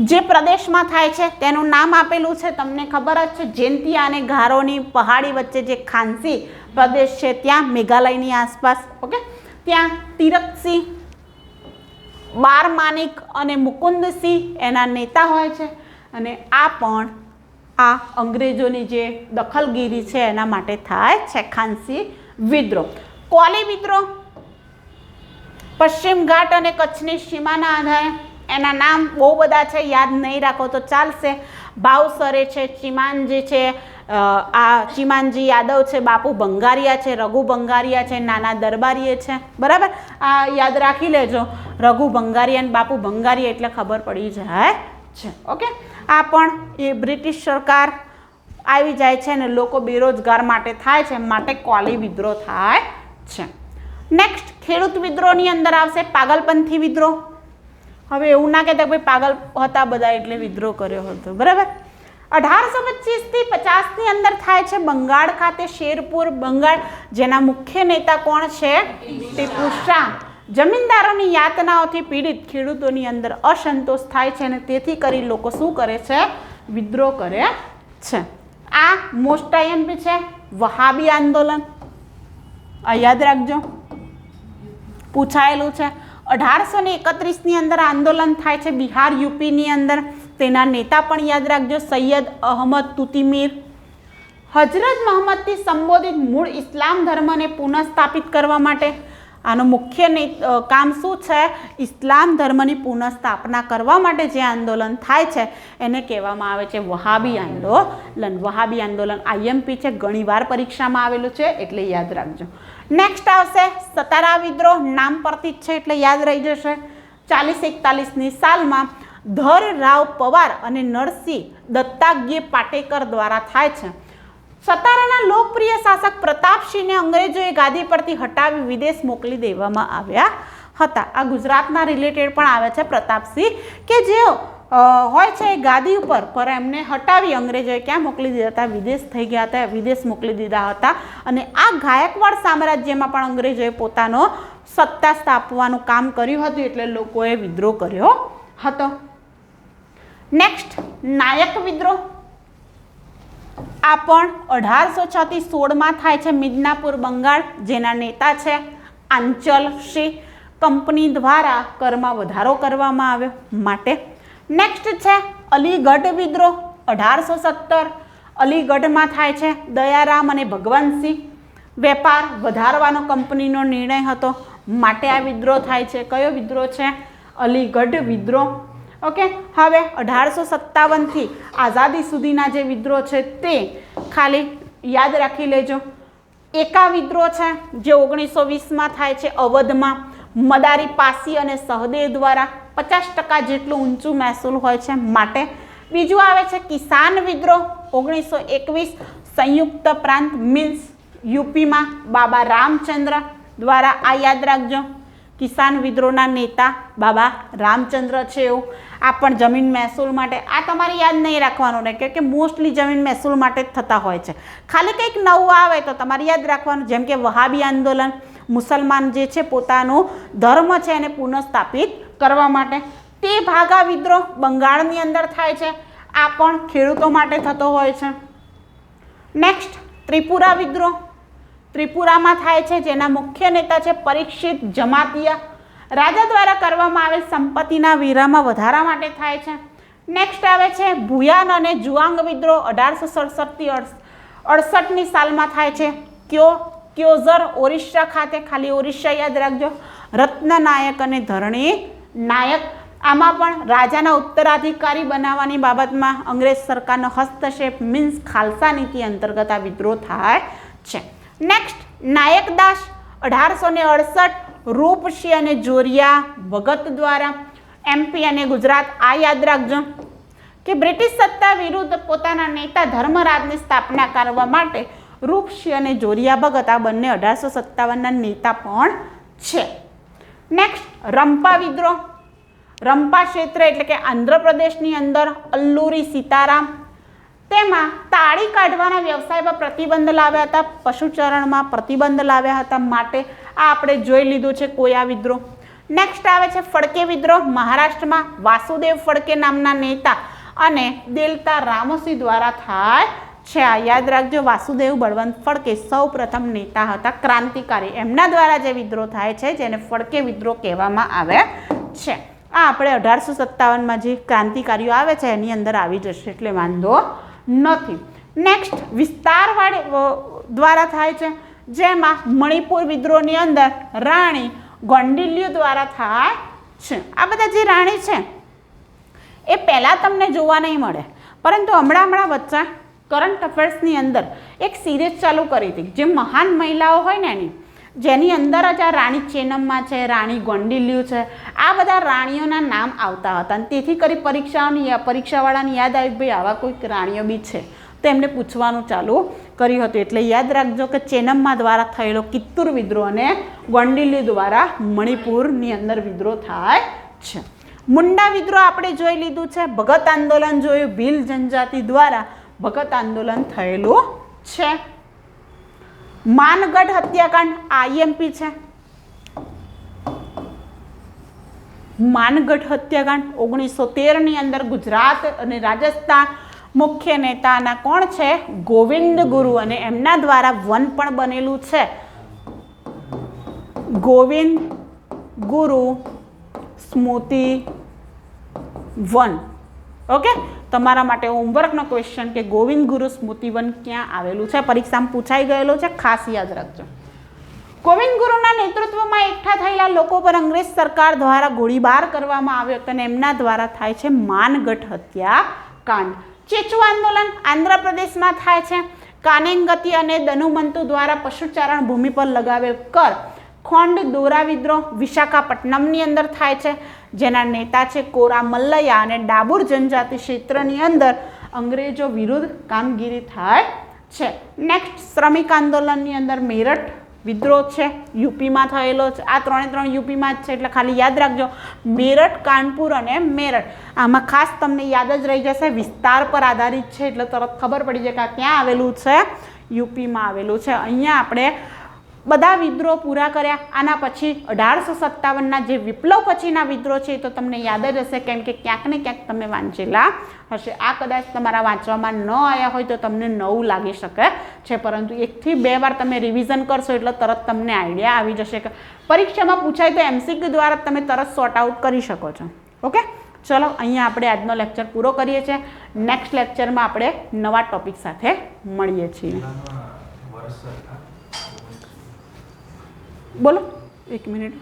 જે પ્રદેશમાં થાય છે તેનું નામ આપેલું છે, તમને ખબર જ છે. જેન્તિયા અને ગારોની પહાડી વચ્ચે જે ખાંસી પ્રદેશ છે, ત્યાં મેઘાલયની આસપાસ, ઓકે. ત્યાં તીરથસિંહ, બારમાનિક અને મુકુંદસિંહ એના નેતા હોય છે. અને આ પણ આ અંગ્રેજોની જે દખલગીરી છે એના માટે થાય છે ખાંસી વિદ્રોહ. કોલી વિદ્રોહ. પશ્ચિમ ઘાટ અને કચ્છની સીમાના આધારે. એના નામ બહુ બધા છે, યાદ નહીં રાખો તો ચાલશે. ભાવસરે છે, ચીમાનજી છે, આ ચીમાનજી યાદવ છે, બાપુ ભંગારિયા છે, રઘુ ભંગારિયા છે, નાના દરબારીએ છે, બરાબર. આ યાદ રાખી લેજો, રઘુ ભંગારિયા અને બાપુ ભંગારિયા, એટલે ખબર પડી જાય છે, ઓકે. આ પણ એ બ્રિટિશ સરકાર આવી જાય છે અને લોકો બેરોજગાર માટે થાય છે, માટે કોલી વિદ્રોહ થાય છે. નેક્સ્ટ ખેડૂત વિદ્રોહની અંદર આવશે પાગલપંથી વિદ્રોહ. હવે એવું ના કહેતા ભાઈ પાગલ હતા બધા એટલે વિદ્રોહ કર્યો હતો, બરાબર. 1825થી 50ની અંદર થાય છે બંગાળ ખાતે શેરપુર, બંગાળ. જેના મુખ્ય નેતા કોણ છે? ટીપુ શાહ. જમીનદારોની યાતનાઓથી પીડિત ખેડૂતોની અંદર અસંતોષ થાય છે અને તેથી કરી લોકો શું કરે છે? વિદ્રોહ કરે છે. આ મોસ્ટ આઈએમપી છે, વહાબી આંદોલન. આ યાદ રાખજો, પૂછાયેલું છે. 1831ની અંદર આંદોલન થાય છે બિહાર, યુપીની અંદર. તેના નેતા પણ યાદ રાખજો, સૈયદ અહમદ તુતીમીર. હજરત મોહમ્મદથી સંબોધિત મૂળ ઇસ્લામ ધર્મને પુનઃસ્થાપિત કરવા માટે. આનું મુખ્ય કામ શું છે? ઇસ્લામ ધર્મની પુનઃસ્થાપના કરવા માટે જે આંદોલન થાય છે એને કહેવામાં આવે છે વહાબી આંદોલન. વહાબી આંદોલન આઈએમપી છે, ઘણીવાર પરીક્ષામાં આવેલું છે, એટલે યાદ રાખજો. નેક્સ્ટ આવશે સતારા વિદ્રોહ. નામ પરથી જ છે એટલે યાદ રહી જશે. 40-41ની સાલમાં ધરરાવ પવાર અને નરસિંહ દત્તાત્રેય પાટેકર દ્વારા થાય છે. સતારાના લોકપ્રિય શાસક પ્રતાપસિંહને અંગ્રેજોએ ગાદી પરથી હટાવી વિદેશ મોકલી દેવામાં આવ્યા હતા. આ ગુજરાતના રિલેટેડ પણ આવે છે પ્રતાપસિંહ, કે જેઓ હોય છે એ ગાદી ઉપર, પર એમને હટાવી અંગ્રેજોએ ક્યાં મોકલી દીધા હતા? વિદેશ થઈ ગયા હતા, વિદેશ મોકલી દીધા હતા. અને આ ગાયકવાડ સામ્રાજ્યમાં પણ અંગ્રેજોએ પોતાનો સત્તા સ્થાપવાનું કામ કર્યું હતું, એટલે લોકોએ વિદ્રોહ કર્યો હતો. નેક્સ્ટ નાયક વિદ્રોહ. આ પણ 1806 થી 16 થાય છે મિદનાપુર બંગાળ, જેના નેતા છે આંચલ સિંહ. કંપની દ્વારા કરમાં વધારો કરવામાં આવ્યો માટે. નેક્સ્ટ છે અલીગઢ વિદ્રોહ 1817. અલીગઢમાં થાય છે દયારામ અને ભગવાનસિંહ. વેપાર વધારવાનો કંપનીનો નિર્ણય હતો માટે આ વિદ્રોહ થાય છે. કયો વિદ્રોહ છે? અલીગઢ વિદ્રોહ. ઓકે, હવે 1857 થી આઝાદી સુધીના જે વિદ્રોહ છે તે ખાલી યાદ રાખી લેજો. એકા વિદ્રોહ છે જે 1920માં થાય છે અવધમાં. મદારી પાસી અને સહદેવ દ્વારા 50% જેટલું ઊંચું મહેસૂલ હોય છે માટે. બીજું આવે છે કિસાન વિદ્રોહ 1921 સંયુક્ત પ્રાંત મીન્સ યુપીમાં બાબા રામચંદ્ર દ્વારા. આ યાદ રાખજો, કિસાન વિદ્રોહના નેતા બાબા રામચંદ્ર છે એવું. આ પણ જમીન મહેસૂલ માટે. આ તમારે યાદ નહીં રાખવાનું ને, કે મોસ્ટલી જમીન મહેસૂલ માટે જ થતા હોય છે. ખાલી કંઈક નવું આવે તો તમારે યાદ રાખવાનું, જેમ કે વહાબી આંદોલન, મુસલમાન જે છે પોતાનો ધર્મ છે એને પુનઃસ્થાપિત કરવા માટે. તે ભાગા વિદ્રોહ બંગાળની અંદર થાય છે. આ પણ ખેડૂતો માટે થતો હોય છે. નેક્સ્ટ ત્રિપુરા વિદ્રોહ. ત્રિપુરામાં થાય છે, જેના મુખ્ય નેતા છે પરીક્ષિત જમાતિયા. રાજા દ્વારા કરવામાં આવેલ સંપત્તિના વેરામાં વધારા માટે થાય છે. નેક્સ્ટ આવે છે ભુયાન અને જુઆંગ વિદ્રોહ 1867 થી 68ની સાલમાં થાય છે. ક્યોઝર ઓરિસ્સા ખાતે. ખાલી ઓરિસ્સા યાદ રાખજો. રત્નનાયક અને ધરણી નાયક. આમાં પણ રાજાના ઉત્તરાધિકારી બનાવવાની બાબતમાં અંગ્રેજ સરકારનો હસ્તક્ષેપ મીન્સ ખાલસા નીતિ અંતર્ગત આ વિદ્રોહ થાય છે. નેક્સ્ટ નાયકદાસ 1868. રૂપસિંહ અને જોરિયા ભગત દ્વારા. એમપી અને ગુજરાત. આ યાદ રાખજો કે બ્રિટિશ સત્તા વિરુદ્ધ પોતાના નેતા ધર્મરાજની સ્થાપના કરવા માટે રૂપસિંહ અને જોરિયા ભગત આ બંને 1857ના નેતા પણ છે. નેક્સ્ટ રંપા વિદ્રોહ. રંપા ક્ષેત્ર એટલે કે આંધ્રપ્રદેશની અંદર અલ્લુરી સીતારામ. તેમાં તાળી કાઢવાના વ્યવસાય પર પ્રતિબંધ લાવ્યા હતા, પશુચરણમાં પ્રતિબંધ લાવ્યા હતા માટે આ આપણે જોઈ લીધું છે કોયા વિદ્રોહ. નેક્સ્ટ આવે છે ફડકે વિદ્રોહ. મહારાષ્ટ્રમાં વાસુદેવ ફડકે નામના નેતા અને દેલતા રામસિંહ દ્વારા થાય છે. આ યાદ રાખજો, વાસુદેવ બળવંત ફડકે સૌ પ્રથમ નેતા હતા ક્રાંતિકારી. એમના દ્વારા જે વિદ્રોહ થાય છે જેને ફડકે વિદ્રોહ કહેવામાં આવે છે. આ આપણે 1857માં જે ક્રાંતિકારીઓ આવે છે એની અંદર આવી જશે એટલે વાંધો નથી. નેક્સ્ટ વિસ્તારવાડ દ્વારા થાય છે, જેમાં મણિપુર વિદ્રોહની અંદર રાણી ગોંડિલ્યુ દ્વારા થાય છે. આ બધા જે રાણી છે એ પહેલાં તમને જોવા નહીં મળે, પરંતુ હમણાં વચ્ચે કરંટ અફેર્સની અંદર એક સિરીઝ ચાલુ કરી હતી જે મહાન મહિલાઓ હોય ને એની, જેની અંદર જ આ રાણી ચેનમ્મા છે, રાણી ગોંડિલ્યુ છે, આ બધા રાણીઓના નામ આવતા હતા. અને તેથી કરી પરીક્ષાવાળાને યાદ આવ્યું ભાઈ આવા કોઈક રાણીઓ બી છે, તો એમને પૂછવાનું ચાલુ કર્યું હતું. એટલે યાદ રાખજો કે ચેનમ્મા દ્વારા થયેલો કિત્તુર વિદ્રોહ અને ગોંડિલ્યુ દ્વારા મણિપુરની અંદર વિદ્રોહ થાય છે. મુંડા વિદ્રોહ આપણે જોઈ લીધું છે. ભગત આંદોલન જોયું, ભીલ જનજાતિ દ્વારા ભગત આંદોલન થયેલું છે. માનગઢ હત્યાકાંડ આઈએમપી છે. માનગઢ હત્યાકાંડ 1913ની અંદર ગુજરાત અને રાજસ્થાન મુખ્ય નેતાના કોણ છે? ગોવિંદ ગુરુ. અને એમના દ્વારા વન પણ બનેલું છે, ગોવિંદ ગુરુ સ્મૃતિ વન. ઓકે, તમારા માટે હોમવર્કનો ક્વેશ્ચન કે ગોવિંદ ગુરુ સ્મૃતિ વન ક્યાં આવેલું છે, પરીક્ષામાં પૂછાઈ ગયેલો છે, ખાસ યાદ રાખજો. ગોવિંદ ગુરુના નેતૃત્વમાં એકઠા થયેલા લોકો પર અંગ્રેજ સરકાર દ્વારા ગોળીબાર કરવામાં આવ્યો હતો અને એમના દ્વારા થાય છે માનગઢ હત્યાકાંડ. ચેચુ આંદોલન આંધ્રપ્રદેશમાં થાય છે. કાનેંગતી અને દનુમંતુ દ્વારા પશુચારણ ભૂમિ પર લગાવેલ કર. ખોંડ દોરા વિદ્રોહ વિશાખાપટ્ટનમની અંદર થાય છે, જેના નેતા છે કોરા મલ્લૈયા. અને ડાબુર જનજાતિ ક્ષેત્રની અંદર અંગ્રેજો વિરુદ્ધ કામગીરી થાય છે. નેક્સ્ટ શ્રમિક આંદોલનની અંદર મેરઠ વિદ્રોહ છે યુપીમાં થયેલો છે, આ 3 યુપીમાં જ છે એટલે ખાલી યાદ રાખજો મેરઠ, કાનપુર અને મેરઠ. આમાં ખાસ તમને યાદ જ રહી જશે વિસ્તાર પર આધારિત છે એટલે તરત ખબર પડી જાય કે આ ક્યાં આવેલું છે, યુપીમાં આવેલું છે. અહીંયા આપણે બધા વિદ્રોહ પૂરા કર્યા. આના પછી 1857ના જે વિપ્લવ પછીના વિદ્રોહ છે એ તો તમને યાદ જ હશે કેમ કે ક્યાંક ને ક્યાંક તમે વાંચેલા હશે. આ કદાચ તમારા વાંચવામાં ન આવ્યા હોય તો તમને નવું લાગી શકે છે, પરંતુ 1 થી 2 વાર તમે રિવિઝન કરશો એટલે તરત તમને આઈડિયા આવી જશે કે પરીક્ષામાં પૂછાય તો MCQ દ્વારા તમે તરત સોર્ટ આઉટ કરી શકો છો. ઓકે, ચલો અહીંયા આપણે આજનો લેક્ચર પૂરો કરીએ છીએ. નેક્સ્ટ લેક્ચરમાં આપણે નવા ટોપિક સાથે મળીએ છીએ. બોલો 1 મિનિટ.